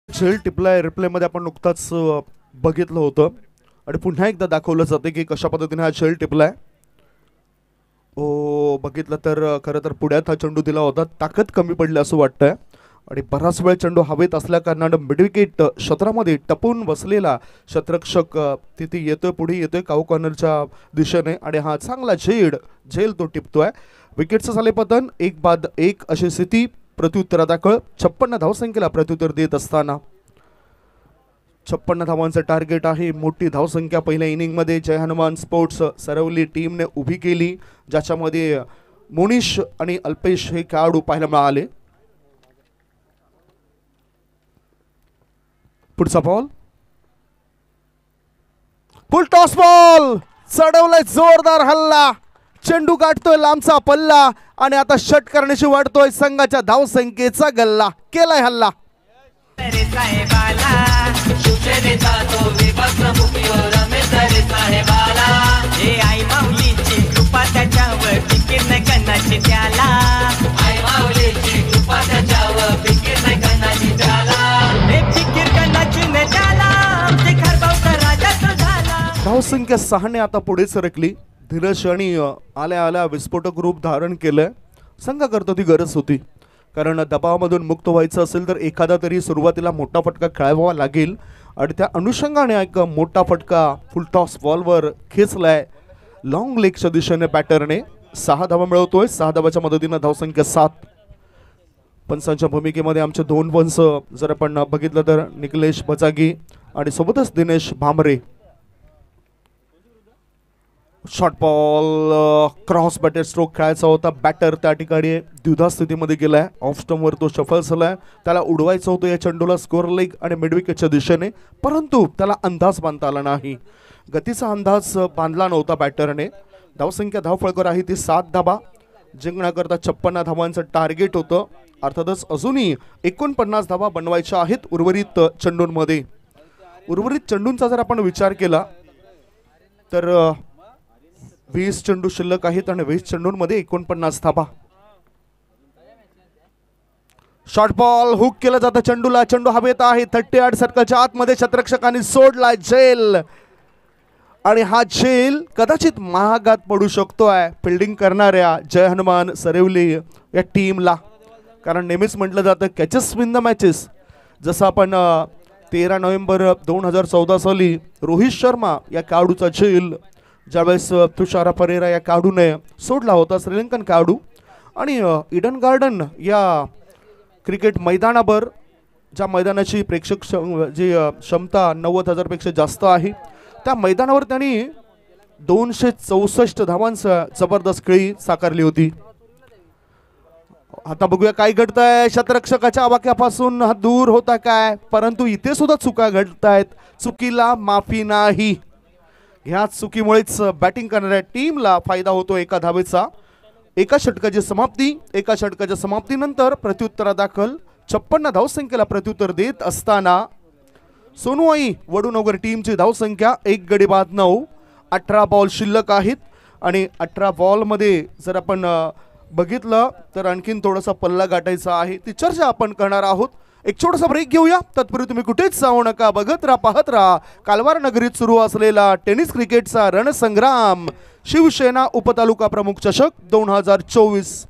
झेल टिपलाय. रिप्लेमध्ये आपण नुकताच बघितलं होतं आणि पुन्हा एकदा दाखवलं जाते की कशा पद्धतीने हा झेल टिपलाय. ओ बघितलं तर खरं तर पुढ्यात हा चेंडू दिला होता. ताकद कमी पडली असं वाटतंय आणि बराच वेळ चेंडू हवेत असल्या कारणानं मिडविकेट क्षेत्रामध्ये टपून बसलेला शतरक्षक तिथे येतोय, पुढे येतोय काऊ कॉर्नरच्या दिशेने आणि हा चांगला झेल तो टिपतोय. विकेटचं झाले पतन. 1-1 अशी स्थिती. प्रत्युत्तरादाखल 56 धावसंख्येला प्रत्युत्तर देत असताना 56 धावांचं टार्गेट आहे. मोठी धावसंख्या पहिल्या इनिंगमध्ये जय हनुमान स्पोर्ट्स सरवली टीमने उभी केली, ज्याच्यामध्ये मोनिश आणि अल्पेश हे खेळाडू पाहायला मिळाले. पुढचा बॉल. Full toss ball. चढवलाय जोरदार हल्ला. चेंडू गाठतोय लांबचा पल्ला आणि आता षट करण्याची वाढतोय संघाच्या धावसंख्येचा गल्ला. केलाय हल्ला. धावसंख्या 6ने आता पुढे सरकली. धीरज आणि आल्या विस्फोटक रूप धारण केलंय. संघाकरता ती गरज होती, कारण दबावामधून मुक्त व्हायचं असेल तर एखादा तरी सुरुवातीला मोठा फटका खेळावा लागेल आणि त्या अनुषंगाने एक मोठा फटका फुल टॉस बॉलवर खेचलाय लॉंग लेगच्या दिशेने बॅटरने. 6 धावा मिळवतोय. 6 धावाच्या मदतीने धावसंख्या 7. पंचांच्या भूमिकेमध्ये आमचे 2 पंच जर आपण बघितलं तर निकलेश बजागी आणि सोबतच Dinesh Bhamre. Short ball cross batter stroke खेळायचा होता. बॅटर त्या ठिकाणी द्विधा स्थितीमध्ये गेलाय. ऑफ स्टंपवर तो शफल झालाय. त्याला उडवायचं होतं या चेंडूला स्कोअर लेग आणि मिडविकेटच्या दिशेने, परंतु त्याला अंदाज बांधता आला नाही. गतीचा अंदाज बांधला नव्हता बॅटरने. धावसंख्या धावफळकर आहे ती 7 धाबा. जिंकण्याकरता 56 धावांचं टार्गेट होतं. अर्थातच अजूनही 49 धावा बनवायच्या आहेत उर्वरित चेंडूंमध्ये. उर्वरित चेंडूंचा जर आपण विचार केला तर 20 चेंडू शिल्लक आहेत आणि 20 चेंडूंमध्ये 49 धाबा. शॉर्ट बॉल हुक केलं जातं चेंडूला. चेंडू हवेत आहे 38 सर्कलच्या आतमध्ये. शतरक्षकांनी सोडलाय झेल आणि हा झेल कदाचित महागात पडू शकतोय फिल्डिंग करणाऱ्या जय हनुमान सरेवली या टीमला. कारण नेहमीच म्हटलं जातं कॅचेस विन द मॅचेस. जसं आपण 13 नोव्हेंबर 2014 साली रोहित शर्मा या खेळाडूचा झेल ज्यावेळेस तुषारा परेरा या खेळाडूने सोडला होता, श्रीलंकन खेळाडू, आणि इडन गार्डन या क्रिकेट मैदानावर ज्या मैदानाची प्रेक्षक जी क्षमता 90,000पेक्षा जास्त आहे त्या मैदानावर त्यांनी 264 धावांचा जबरदस्त खेळी साकारली होती. आता बघूया काय घडतंय. शतरक्षकाच्या आवाक्यापासून हा दूर होता काय, परंतु इथे सुद्धा चुका घडतायत. चुकीला माफी नाही. ह्या चुकीमुळेच बॅटिंग करणाऱ्या टीमला फायदा होतो एका धावेचा. एका षटकाच्या समाप्तीनंतर प्रत्युत्तरादाखल 56 धावसंख्येला प्रत्युत्तर देत असताना सोनूआई वडूनगर टीमची धावसंख्या 1 गडी बाद 9. 18 बॉल शिल्लक आहेत आणि 18 बॉलमध्ये जर आपण बघितलं तर आणखीन थोडासा पल्ला गाठायचा आहे. ती चर्चा आपण करणार आहोत. एक छोटासा ब्रेक घेऊया. तत्पूर्वी तुम्ही कुठेच जाऊ नका. बघत राहा, पाहत राहा कालवार नगरीत सुरू असलेला टेनिस क्रिकेटचा रणसंग्राम शिवसेना उपतालुका प्रमुख चषक 2024.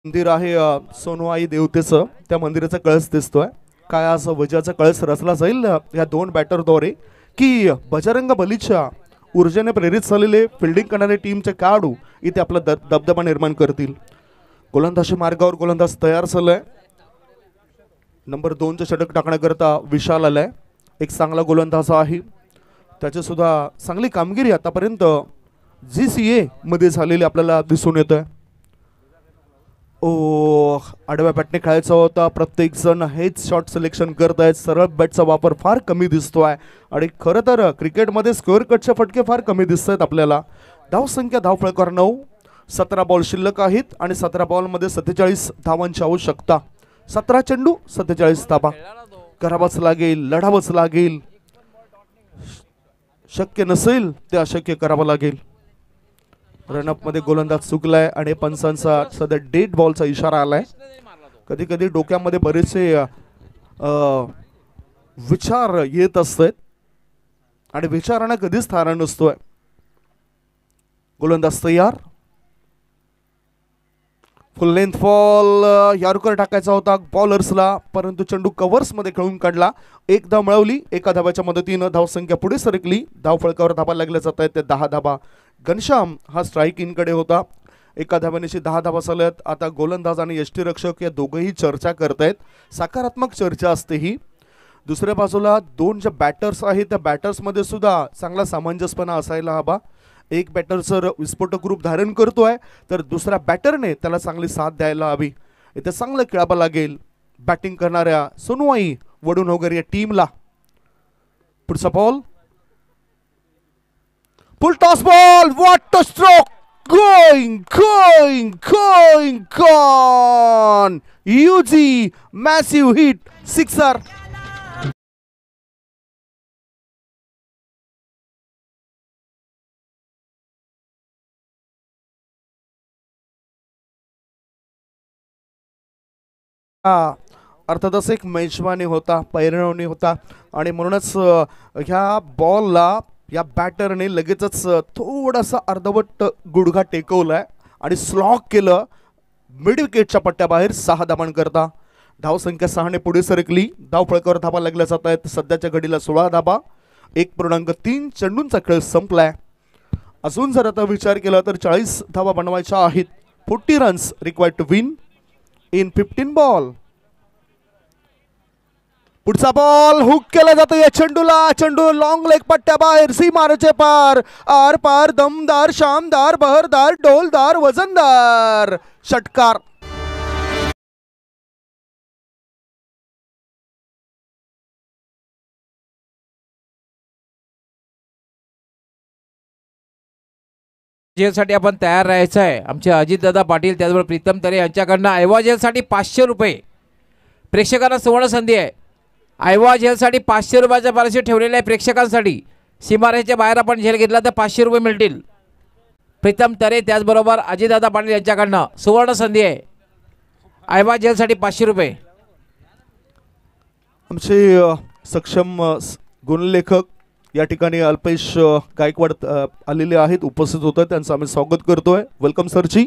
मंदिर आहे सोनूआई देवतेचं. त्या मंदिराचा कळस दिसतोय. काय असं वजाचा कळस रचला जाईल या 2 बॅटरद्वारे की बजरंग बलीच्या ऊर्जेने प्रेरित झालेले फिल्डिंग करणारे टीमचे खेळाडू इथे आपला दबदबा निर्माण करतील. गोलंदाजी मार्गावर गोलंदाज तयार झालाय. नंबर 2चे षटक टाकण्याकरता विशाल आलाय. एक चांगला गोलंदाज आहे. त्याची सुद्धा चांगली कामगिरी आतापर्यंत GCA मध्ये झालेली आपल्याला दिसून येत आहे. आडव्या बॅटने खेळायचा होता. प्रत्येक जण हेच शॉट सिलेक्शन करत आहेत. सरळ बॅटचा वापर फार कमी दिसतोय आणि खरं तर क्रिकेटमध्ये स्कोअर कटचे फटके फार कमी दिसत आहेत आपल्याला. धावसंख्या धावफळकर 9. 17 बॉल शिल्लक आहेत आणि 17 बॉलमध्ये 47 धावांची आवश्यकता. 17 चेंडू 47 धावा. करावाच लागेल, लढावंच लागेल. शक्य नसेल ते अशक्य करावं लागेल. रनअप मध्ये गोलंदाज चुकलाय आणि पंचांचा सध्या डेड बॉलचा इशारा आलाय. कधी कधी डोक्यामध्ये बरेचसे विचार येत असतात आणि विचारांना कधीच थारा नसतोय. गोलंदाज तयार. फुल लेंथ बॉल यारुकर टाकायचा होता बॉलर्सला, परंतु चेंडू कव्हर्स मध्ये खेळून काढला. 1 धाव मिळवली. एका धावाच्या मदतीनं धावसंख्या पुढे सरकली. धावफळकावर धाबा लागल्या जात आहेत ते 10 धाबा. घनश्याम हा स्ट्राईक इनकडे होता. एका धाव्यानेशी 10 धाबा झाल्यात. आता गोलंदाज आणि यष्टीरक्षक या दोघंही चर्चा करतायत. सकारात्मक चर्चा असते ही. दुसऱ्या बाजूला 2 जे बॅटर्स आहेत त्या बॅटर्समध्ये सुद्धा चांगला सामंजस्यपणा असायला हवा. एक बॅटर जर विस्फोटक रूप धारण करतोय तर दुसऱ्या बॅटरने त्याला चांगली साथ द्यायला हवी. इथे चांगलं खेळावं लागेल बॅटिंग करणाऱ्या सोनूआई वडूनगर या टीमला. पुढचा ball full toss ball. What a stroke. going gone. Huge massive hit. Sixer. अर्थातच एक मेजवानी होता, पैरणवणी होता आणि म्हणूनच ह्या बॉलला या बॅटरने लगेचच थोडासा अर्धवट गुडघा टेकवलाय आणि स्लॉक केलं मिड विकेटच्या पट्ट्याबाहेर 6 धावां करता. धावसंख्या 6 ने पुढे सरकली. धावफळकावर धाबा लागल्या जात आहेत. सध्याच्या घडीला 16 धाबा. 1.3 चेंडूंचा खेळ संपलाय. अजून जर आता विचार केला तर 40 धावा बनवायच्या आहेत. 40 runs required to win in 15 ball. पुढचा बॉल हुक केला जातो या चेंडूला. चेंडू लॉंग लेग पट्ट्या बाहेर सीमारेचे पार. आर पार दमदार शानदार बहरदार डोलदार वजनदार षटकार. जेलसाठी आपण तयार राहायचं आहे. आमचे अजितदादा पाटील त्याचबरोबर प्रीतम तरे यांच्याकडनं आयवा जेलसाठी 500 रुपये. प्रेक्षकांना सुवर्ण संधी आहे. आयवा जेलसाठी 500 रुपयाचा पारितोषिक ठेवलेलं आहे प्रेक्षकांसाठी. सीमारेषेच्या बाहेर आपण जेल घेतला तर 500 रुपये मिळतील. प्रीतम तरे त्याचबरोबर अजितदादा पाटील यांच्याकडनं सुवर्ण संधी आहे. आयवा जेलसाठी 500 रुपये. आमचे सक्षम गुणलेखक या ठिकाणी अल्पेश गायकवाड आलेले आहेत, उपस्थित होत आहेत. त्यांचं आम्ही स्वागत करतोय. वेलकम सरजी.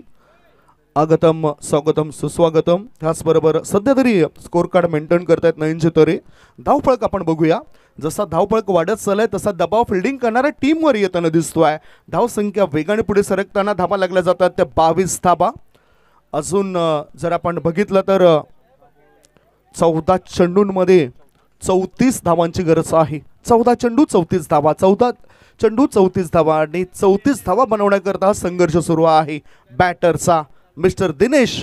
आगतम स्वागतम सुस्वागतम. त्याचबरोबर सध्या तरी स्कोर कार्ड मेंटेन करतायत नयनजी तरे. धावफळक आपण बघूया. जसा धावफळक वाढत चाललाय तसा दबाव फिल्डिंग करणाऱ्या टीमवर येताना दिसतोय. धावसंख्या वेगाने पुढे सरकताना धाबा लागल्या जातात त्या 22 धाबा. अजून जर आपण बघितलं तर 14 चेंडूंमध्ये 34 धावांची गरज आहे. 14 चेंडू 34 धावा. 14 चेंडू 34 धावा आणि 34 धावा बनवण्याकरता संघर्ष सुरू आहे बॅटरचा. मिस्टर दिनेश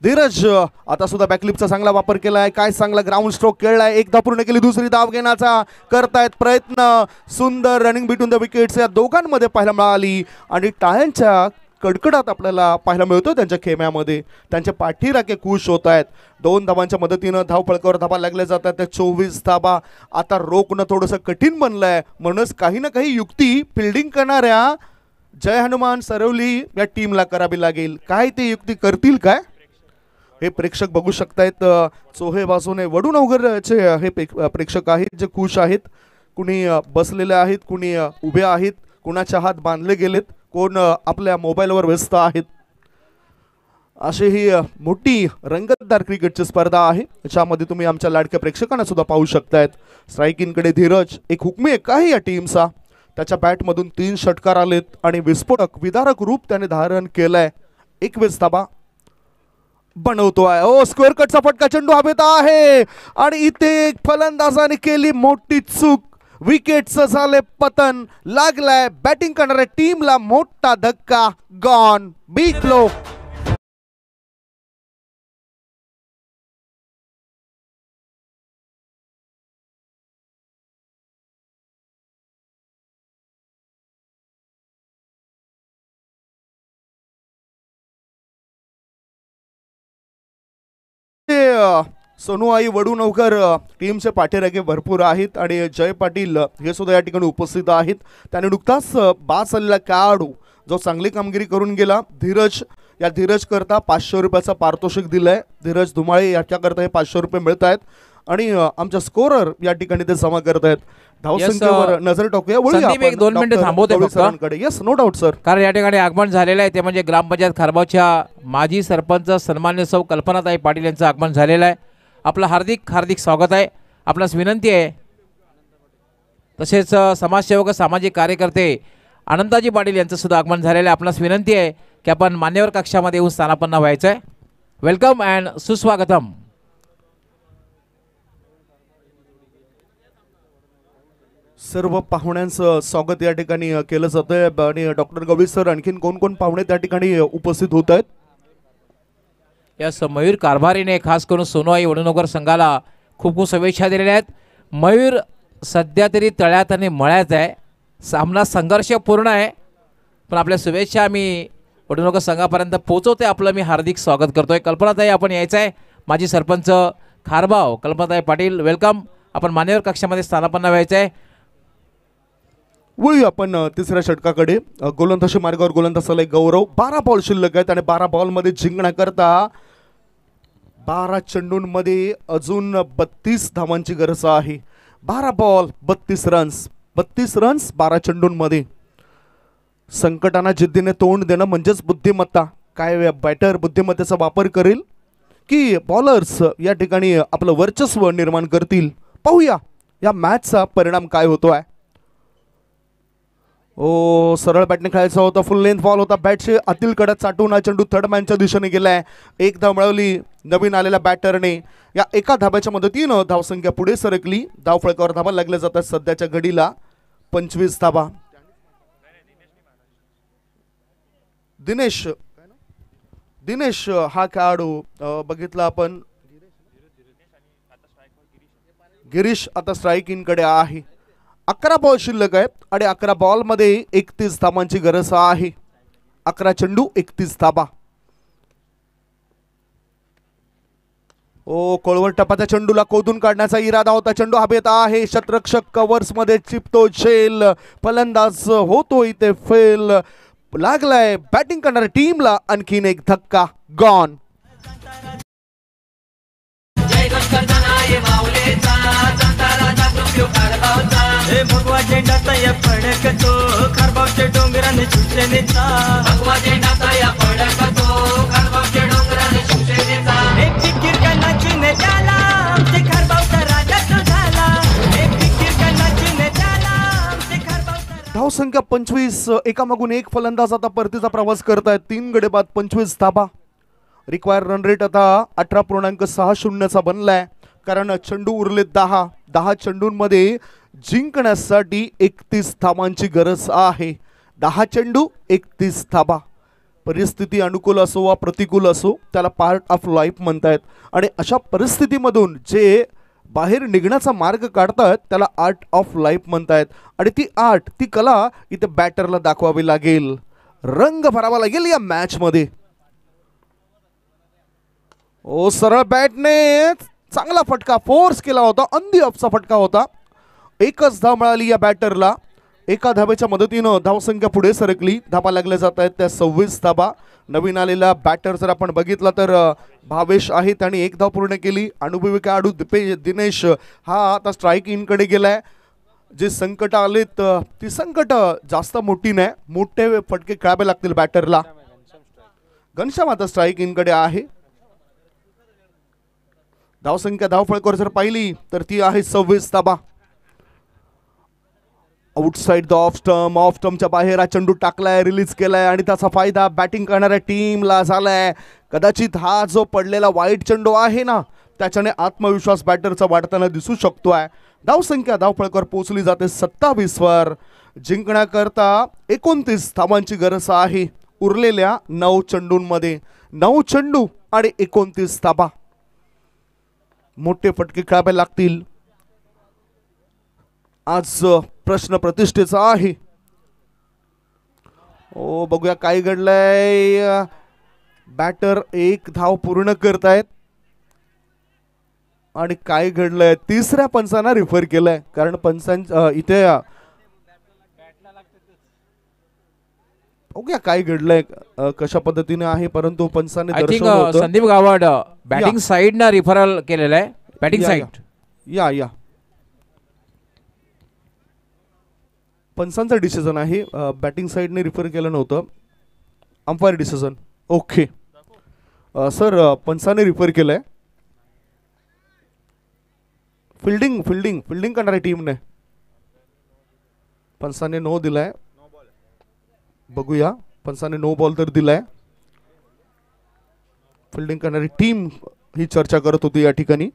धीरज आता सुद्धा बॅकलिपचा चांगला वापर केलाय. काय चांगला ग्राउंड स्ट्रोक खेळलाय. एक धाव पूर्ण केली. दुसरी धाव घेण्याचा करतायत प्रयत्न. सुंदर रनिंग बिटवीन द विकेट्स या दोघांमध्ये पाहायला मिळाली आणि टाळ्यांच्या कडकडात आपल्याला पाहायला मिळतो त्यांच्या खेम्यामध्ये. त्यांचे पाठीराखे खुश होत आहेत. 2 धावांच्या मदतीनं धावफळकावर धाबा लागल्या जातात त्या 24 धाबा. आता रोखणं थोडंसं कठीण बनलंय. म्हणूनच काही ना काही युक्ती फिल्डिंग करणाऱ्या जय हनुमान सरवली या टीमला करावी लागेल. काय ते युक्ती करतील काय हे प्रेक्षक बघू शकतायत. चोहे बाजूने वडून अवघरचे हे प्रेक्षक आहेत जे खुश आहेत. कुणी बसलेले आहेत, कुणी उभे आहेत, कुणाच्या हात बांधले गेलेत, कोण आपल्या मोबाईलवर व्यस्त आहेत. अशी ही मोठी रंगतदार क्रिकेटची स्पर्धा आहे. याच्यामध्ये तुम्ही आमच्या लाडक्या प्रेक्षकांना सुद्धा पाहू शकतायत. स्ट्रायकिंगकडे धीरज. एक हुकमी एक आहे या टीमचा. त्याच्या बॅटमधून 3 षटकार आलेत आणि विस्फोटक विदारक रूप त्याने धारण केलंय. 21 धाबा बनवतोय. ओ स्क्वेअर कटचा फटका. चेंडू हवेत आहे आणि इथे फलंदाजाने केली मोठी चूक. विकेटचं झाले पतन. लागलाय बॅटिंग करणाऱ्या टीमला मोठा धक्का. गॉन. Big blow. सोनूआई वडूनवकर टीमचे पाठीराखे भरपूर आहेत आणि जय पाटील हे सुद्धा या ठिकाणी उपस्थित आहेत. त्याने नुकताच बाद झालेला खेळाडू जो चांगली कामगिरी करून गेला धीरज, या धीरज करता 500 रुपयाचा पारितोषिक दिलंय. धीरज धुमाळे याच्याकरता हे 500 रुपये मिळत आहेत आणि आमच्या स्कोरर या ठिकाणी ते जमा करत आहेत. धावसंख्येवर नजर टाकूया. संदीप एक 2 मिनिटं थांबवतो फक्त. Yes no doubt sir. कारण या ठिकाणी आगमन झालेलं आहे ते म्हणजे ग्रामपंचायत खारबावच्या माजी सरपंच सन्मान्य सौ कल्पनाताई पाटील यांचं आगमन झालेलं आहे. आपलं हार्दिक हार्दिक स्वागत आहे. आपणास विनंती आहे तसेच समाजसेवक सामाजिक कार्यकर्ते अनंताजी पाटील यांचं सुद्धा आगमन झालेलं आहे. आपणास विनंती आहे की आपण मान्यवर कक्षामध्ये येऊन स्थानापन्न व्हायचं आहे. वेलकम अँड सुस्वागतम. सर्व पाहुण्यांचं स्वागत या ठिकाणी केलं जातंय आणि डॉक्टर गवळी सर आणखीन कोण कोण पाहुणे त्या ठिकाणी उपस्थित होत आहेत. यस मयूर कारभारीने खास करून सोनूआई वडूनगर संघाला खूप खूप शुभेच्छा दिलेल्या आहेत. मयूर सध्या तरी तळ्यात आणि मळ्यात आहे. सामना संघर्षपूर्ण आहे पण आपल्या शुभेच्छा आम्ही वडूनगर संघापर्यंत पोहोचवते. आपलं मी हार्दिक स्वागत करतोय. कल्पनाताई आपण यायचं आहे. माजी सरपंच खारबाव कल्पनाताई पाटील वेलकम. आपण मान्यवर कक्षामध्ये स्थानापन्न व्हायचं आहे. वळूया आपण तिसऱ्या षटकाकडे. गोलंदाजी मार्गावर गोलंदाजाला गौरव. 12 बॉल शिल्लक आहेत आणि 12 बॉलमध्ये जिंकण्याकरता 12 चेंडूंमध्ये अजून 32 धावांची गरज आहे. 12 बॉल 32 रन्स. 32 रन्स 12 चेंडूंमध्ये. संकटांना जिद्दीने तोंड देणं म्हणजेच बुद्धिमत्ता. काय बॅटर बुद्धिमत्तेचा वापर करेल की बॉलर्स या ठिकाणी आपलं वर्चस्व निर्माण करतील, पाहूया या मॅचचा परिणाम काय होतोय. ओ सरळ बॅटने खेळायचा होता, फुल लेंथ बॉल होता, बॅटचे आतील कडक चाटून हा चेंडू थर्ड मॅनच्या दिशेने गेलाय. एक धाव मिळवली नवीन आलेल्या बॅटरने. या एका धाब्याच्या मदतीनं धावसंख्या पुढे सरकली. धावफळकावर धावा लागल्या जातात सध्याच्या घडीला 25 धावा. दिनेश हा खेळाडू बघितला आपण. गिरीश आता स्ट्राईक इन कडे आहे. 11 बॉल शिल्लक आहेत आणि 11 बॉल मध्ये 31 धावांची गरज आहे. 11 चेंडू 31 धावा. ओ कोळवट टपाच्या चेंडूला कोदून काढण्याचा इरादा होता. चेंडू हवेत आहे, शतरक्षक कव्हर्स मध्ये चिपतो झेल. फलंदाज होतो इथे फेल. लागलाय बॅटिंग करणाऱ्या टीमला आणखीन एक धक्का. गॉन. भगवा झेंडाचा या फडकतो खारबावच्या डोंगराने शिवसेनेचा. भगवा झेंडाचा या फडकतो खारबावच्या डोंगराने शिवसेनेचा. एक फिकीर कणाची नेत्याला आमचे खारबावचा राजा तो झाला. एक फिकीर कणाची नेत्याला आमचे खारबावचा. धावसंख्या 25. एकामागून एक फलंदाज आता परतीचा प्रवास करतायत. 3 गडे बाद 25 धाबा. रिक्वायर रन रेट आता 18.60 बनलाय, कारण चेंडू उरले 10 चेंडूंमध्ये जिंकण्यासाठी 31 धावांची गरज आहे. 10 चेंडू 31 धावा. परिस्थिती अनुकूल असो वा प्रतिकूल असो, त्याला पार्ट ऑफ लाईफ म्हणतायत. आणि अशा परिस्थितीमधून जे बाहेर निघण्याचा मार्ग काढतायत त्याला आर्ट ऑफ लाईफ म्हणतायत. आणि ती आर्ट, ती कला इथे बॅटरला दाखवावी लागेल, रंग भरावा लागेल या मॅच मध्ये. ओ सरळ बॅटने चांगला फटका फोर्स केला होता, अंधी ऑफचा फटका होता. एकच धाव मिळाली या बॅटरला. एका धाब्याच्या मदतीनं धावसंख्या पुढे सरकली. धाबा लागल्या जात आहेत त्या 26 धाबा. नवीन आलेला बॅटर जर आपण बघितला तर भावेश आहे, त्याने एक धाव पूर्ण केली. अनुभवी खेळाडू दिनेश हा आता स्ट्राईक इन कडे गेलाय. जे संकट आलेत ती संकट जास्त मोठी नाही, मोठे फटके खेळावे लागतील बॅटरला. घनश्याम आता स्ट्राईक इन कडे आहे. धावसंख्या धावफळकावर जर पाहिली तर ती आहे 26 धाबा. आउटसाइड द ऑफ स्टंपच्या बाहेर हा चेंडू टाकलाय, रिलीज केलाय आणि त्याचा फायदा बॅटिंग करणाऱ्या टीमला झालाय. कदाचित हा जो पडलेला वाईट चेंडू आहे ना, त्याच्याने आत्मविश्वास बॅटरचा वाढताना दिसू शकतोय. धावसंख्या धावफळकावर पोहोचली जाते 27 वर. जिंकण्याकरता 29 धावांची गरज आहे उरलेल्या 9 चेंडूंमध्ये. 9 चेंडू आणि 29 धावा. मोठे फटके खेळावे लागतील. आज प्रश्न प्रतिष्ठेचा आहे. ओ बघूया काय घडलंय. बॅटर एक धाव पूर्ण करतायत आणि काय घडलंय, तिसऱ्या पंचांना रिफर केलंय, कारण पंचांच्या इथे बघूया काय घडलंय, कशा पद्धतीने आहे, परंतु पंचांनी आय थिंक दर्शवलं होतं. संदीप गावड बॅटिंग साइड ना रिफरल केलेलं आहे. बॅटिंग साइड या पंचांचा डिसिजन आहे. बॅटिंग साइडने रिफर केलं नव्हतं. Umpire decision. Okay sir, Panchane refer केलंय. फिल्डिंग करणाऱ्या टीमने पंचाने नो दिलाय. बघूया, पंचाने नो बॉल तर दिलाय. फिल्डिंग करणारी टीम ही चर्चा करत होती या ठिकाणी.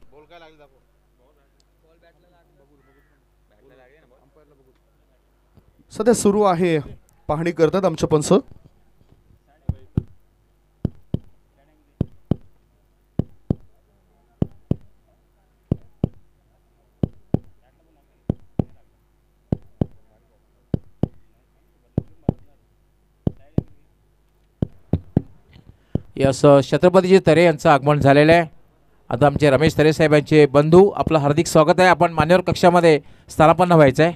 सध्या सुरू आहे, पाहणी करतात आमचे पंच. यस, छत्रपतीजी तरे यांचं आगमन झालेलं आहे. आता आमचे रमेश तरे साहेब यांचे बंधू, आपलं हार्दिक स्वागत आहे. आपण मान्यवर कक्षामध्ये स्थानापन्न व्हायचं आहे.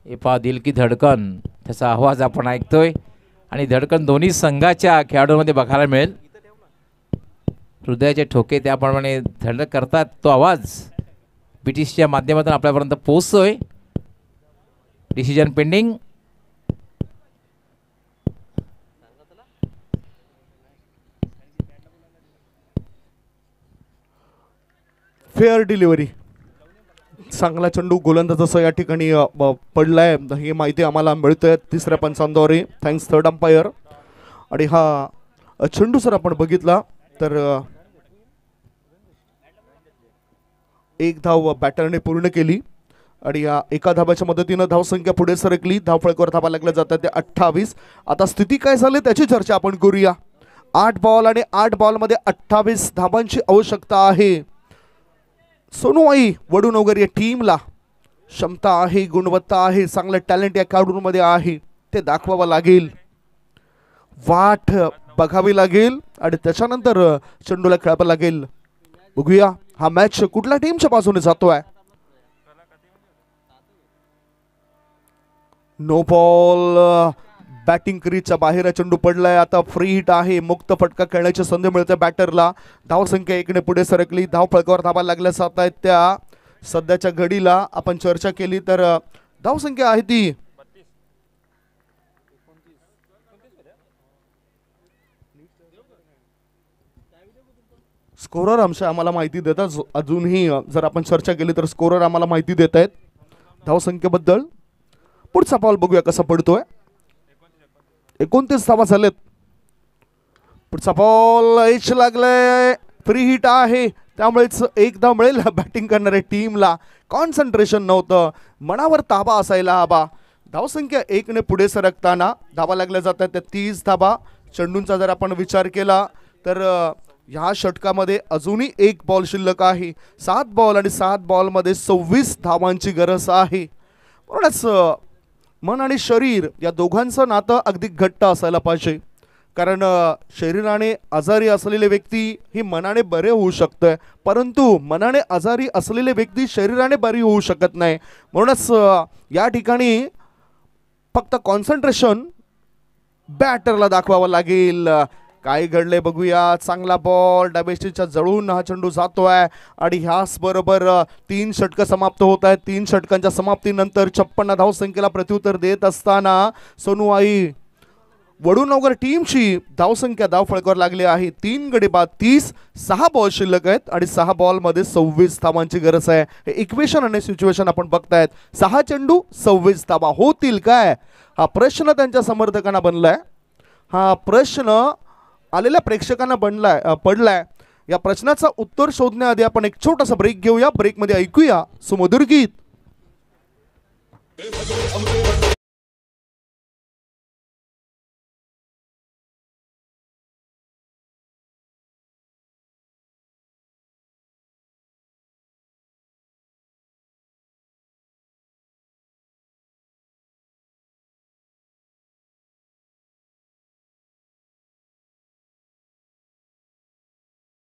ए पा दिल की धडकन, त्याचा आवाज आपण ऐकतोय. आणि धडकन दोन्ही संघाच्या खेळाडूंमध्ये बघायला मिळेल. हृदयाचे ठोके त्याप्रमाणे धडक करतात. तो आवाज ब्रिटिशच्या माध्यमातून आपल्यापर्यंत पोहोचतोय. Decision pending. Fair delivery. चांगला चेंडू गोलंदाज जसं या ठिकाणी पडलाय ही माहिती आम्हाला मिळते तिसऱ्या पंचांद्वारे. Thanks third umpire. आणि हा चेंडू जर आपण बघितला तर एक धाव बॅटरने पूर्ण केली आणि या एका धाब्याच्या मदतीनं धावसंख्या पुढे सरकली. धावफळकावर धावा लागल्या जातात ते 28. आता स्थिती काय झाली त्याची चर्चा आपण करूया. 8 बॉल आणि 8 बॉलमध्ये 28 धावांची आवश्यकता आहे. सोनूबाई वडूनगर या टीमला क्षमता आहे, गुणवत्ता आहे, चांगलं टॅलेंट या खेळाडूंमध्ये आहे. ते दाखवावं लागेल, वाट बघावी लागेल आणि त्याच्यानंतर चेंडूला खेळावं लागेल. बघूया हा मॅच कुठल्या टीमच्या बाजूने जातोय. No ball. बॅटिंग क्रीजच्या बाहेर चेंडू पडलाय. आता फ्री हिट आहे. मुक्त फटका खेळण्याची संधी मिळते बॅटरला. धावसंख्या 1 ने पुढे सरकली. धाव फळकावर धावा लागल्या जात आहेत. त्या सध्याच्या घडीला आपण चर्चा केली तर धावसंख्या आहे ती स्कोरर आम्हाला माहिती देतात. अजूनही जर आपण चर्चा केली तर स्कोरर आम्हाला माहिती देत आहेत धावसंख्येबद्दल. पुढचा बॉल बघूया कसा पडतोय. 29 धावा झालेत. पुढचा बॉल एच लागलाय. फ्री हिट आहे त्यामुळेच एक धाव मिळेल बॅटिंग करणाऱ्या टीमला. कॉन्सन्ट्रेशन नव्हतं, मनावर ताबा असायला हवा. धावसंख्या 1 ने पुढे सरकताना धावा लागल्या जातात त्या 30 धावा. चेंडूंचा जर आपण विचार केला तर ह्या षटकामध्ये अजूनही 1 बॉल शिल्लक आहे. 7 बॉल आणि 7 बॉलमध्ये 26 धावांची गरज आहे. म्हणूनच मन आणि शरीर या दोघांचं नातं अगदी घट्ट असायला पाहिजे. कारण शरीराने आजारी असलेले व्यक्ती ही मनाने बरे होऊ शकते, परंतु मनाने आजारी असलेले व्यक्ती शरीराने बरी होऊ शकत नाही. म्हणूनच या ठिकाणी फक्त कॉन्सन्ट्रेशन बॅटरला दाखवावं लागेल. काय घडले बघूया. चांगला बॉल डायबेस्टीच्या जवळून हा चेंडू जातोय आणि ह्याच बरोबर 3 षटकं समाप्त होत आहेत. 3 षटकांच्या समाप्तीनंतर 56 धावसंख्येला प्रत्युत्तर देत असताना सोनूबाई वडूनगर टीमची धावसंख्या धावफळकावर लागली आहे. 3 गडी बाद 30. 6 बॉल शिल्लक आहेत आणि 6 बॉलमध्ये 26 धावांची गरज आहे. हे इक्वेशन आणि सिच्युएशन आपण बघतायत. 6 चेंडू 26 धावा होतील काय हा प्रश्न त्यांच्या समर्थकांना बनलाय. हा प्रश्न आलेल्या प्रेक्षकांना पडलाय. या प्रश्नाचं उत्तर शोधण्याआधी आपण एक छोटासा ब्रेक घेऊया. ब्रेकमध्ये ऐकूया सुमधुर गीत.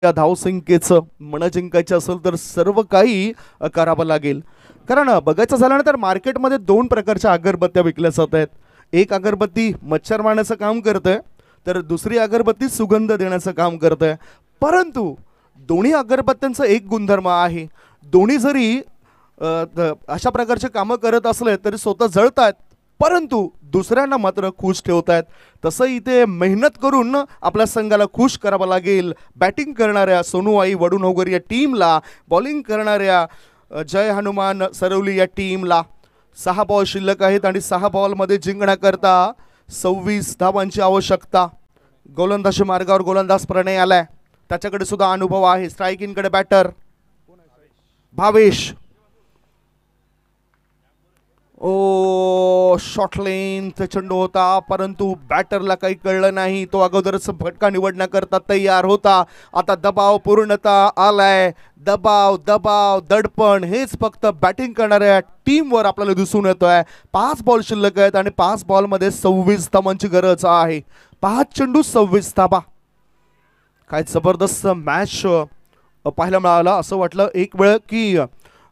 या धावसंख्येचं मन जिंकायचं असेल तर सर्व काही करावं लागेल. कारण बघायचं झालं ना तर मार्केटमध्ये 2 प्रकारच्या अगरबत्त्या विकल्या जात आहेत. एक अगरबत्ती मच्छर मारण्याचं काम करते तर दुसरी अगरबत्ती सुगंध देण्याचं काम करते. परंतु दोन्ही अगरबत्त्यांचा एक गुणधर्म आहे. दोन्ही जरी अशा प्रकारचे कामं करत असले तरी स्वतः जळतात, परंतु दुसऱ्यांना मात्र खुश ठेवत आहेत. तसं इथे मेहनत करून आपल्या संघाला खुश करावं लागेल. बॅटिंग करणाऱ्या सोनूबाई वडूनगर या टीमला, बॉलिंग करणाऱ्या जय हनुमान सरवली या टीमला 6 बॉल शिल्लक आहेत आणि 6 बॉलमध्ये जिंकण्याकरता 26 धावांची आवश्यकता. गोलंदाजी मार्गावर गोलंदाज प्रणय आलाय, त्याच्याकडे सुद्धा अनुभव आहे. स्ट्रायकिंगकडे बॅटर भावेश. शॉर्ट लेंथ चेंडू होता, परंतु बॅटरला काही कळलं नाही. तो अगोदरच फटका निवडण्याकरता तयार होता. आता दबाव पूर्णतः आलाय. दबाव दबाव दडपण हेच फक्त बॅटिंग करणाऱ्या टीमवर आपल्याला दिसून येतोय. 5 बॉल शिल्लक आहेत आणि 5 बॉलमध्ये 26 धावांची गरज आहे. 5 चेंडू 26 धावा. काय जबरदस्त मॅच पाहायला मिळाला. असं वाटलं एक वेळ की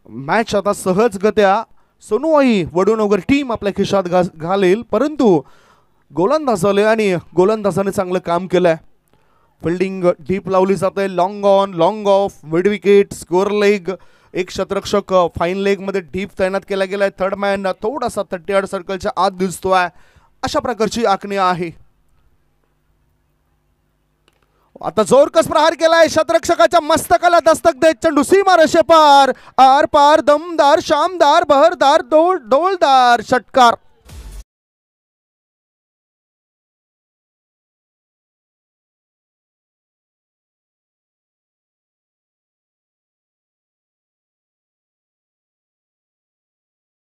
मॅच आता सहजगत्या सोनूबाई वडूनगर टीम आपल्या खिशात घालेल, परंतु गोलंदाज आले आणि गोलंदाजाने चांगलं काम केलंय. फिल्डिंग डीप लावली जाते. Long on long of mid wicket score leg. एक शतरक्षक फाईन लेग मध्ये डीप तैनात केला गेलाय. थर्ड मॅन थोडासा 38 सर्कलच्या आत दिसतोय. अशा प्रकारची आखणी आहे. आता जोरकस प्रहार केलाय. शतरक्षकाच्या मस्तकाला दस्तक देत चेंडू सीमा रेषेपार. आर पार दमदार शामदार बहरदार डोलदार षटकार.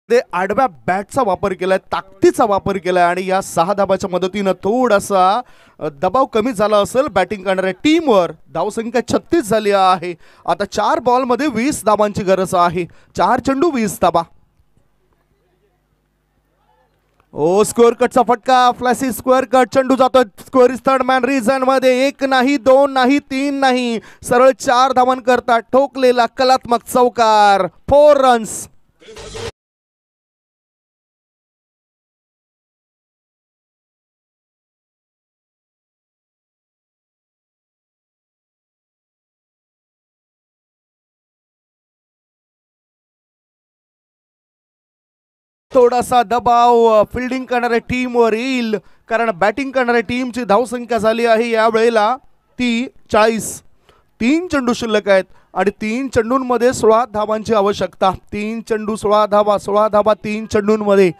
ते आडव्या बॅटचा वापर केलाय. ताकदीचा वापर केलाय आणि या 6 धाबाच्या मदतीनं थोडासा दबाव कमी झाला असेल बॅटिंग करणाऱ्या टीमवर. धावसंख्या 36 झाली आहे. आता 4 बॉलमध्ये 20 धाबांची गरज आहे. 4 चेंडू 20 धाबा. ओ स्क्वेअर कटचा फटका. फ्लॅसी स्क्वेअर कट. चेंडू जातो square is third man reason मध्ये. 1 नाही 2 नाही 3 नाही सरळ 4 धावांकरता ठोकलेला कलात्मक चौकार. 4 रन्स. थोडासा दबाव फिल्डिंग करणाऱ्या टीमवर येईल कारण बॅटिंग करणाऱ्या टीमची धावसंख्या झाली आहे या वेळेला ती 40. 3 चेंडू शिल्लक आहेत आणि 3 चेंडूंमध्ये 16 धावांची आवश्यकता. 3 चेंडू 16 धावा. 16 धावा 3 चेंडूंमध्ये.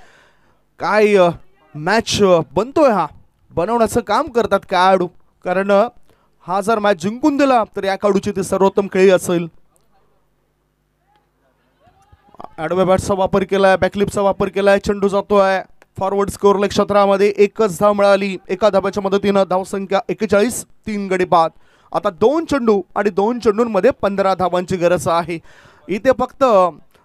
काय मॅच बनतोय हा. बनवण्याचं काम करतात खेळाडू कारण हा जर मॅच जिंकून दिला तर या खेळाडूची ती सर्वोत्तम खेळी असेल. आडव्या बॅटचा वापर केलाय. बॅकलिपचा वापर केलाय. चेंडू जातोय फॉरवर्ड स्कोअर लेग क्षेत्रामध्ये. 1च धाव मिळाली. 1 धाब्याच्या मदतीनं धावसंख्या 41. 3 गडी बाद. आता 2 चेंडू आणि 2 चेंडूंमध्ये 15 धावांची गरज आहे. इथे फक्त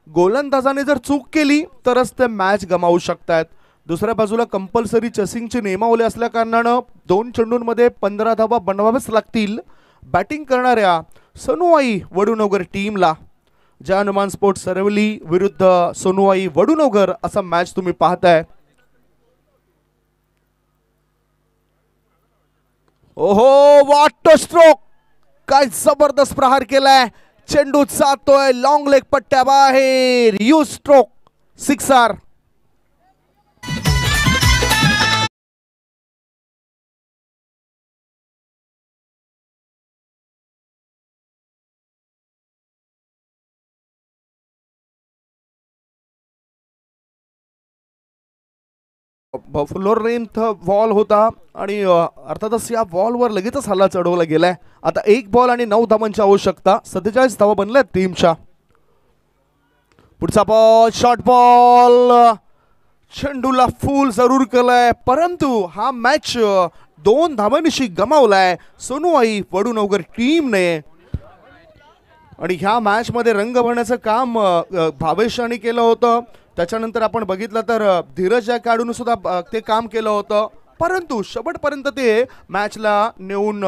गोलंदाजाने जर चूक केली तरच ते मॅच गमावू शकतात. दुसऱ्या बाजूला कंपल्सरी चेसिंगची नियमावली असल्या कारणानं 2 चेंडूंमध्ये 15 धावा बनवाव्याच लागतील. बॅटिंग करणाऱ्या सोनुवाई वडुनगर टीमला. जय हनुमान स्पोर्ट्स सरवली विरुद्ध सोनुवाई वडुनगर असा मॅच तुम्ही पाहताय. ओहो व्हॉट स्ट्रोक. काय जबरदस्त प्रहार केलाय. चेंडू जातोय लॉंग लेग पट्ट्या बाहेर. You stroke. 6 floor length wall होता आणि अर्थातच या वॉलवर लगेचच हल्ला चढवला गेलाय. आता 1 बॉल आणि 9 धावांची आवश्यकता. 47 धावा बनल्या टीमच्या. पुढचा बॉल शॉर्ट बॉल. चेंडूला फूल जरूर केलाय परंतु हा मॅच 2 धावांशी गमावलाय सोनुवाई वडुनगर टीमने. आणि ह्या मॅच मध्ये रंग भरण्याचं काम भावेशाने केलं होतं. त्याच्यानंतर आपण बघितलं तर धीरज या खेळाडूने सुद्धा ते काम केलं होतं परंतु शेवटपर्यंत ते मॅचला नेऊन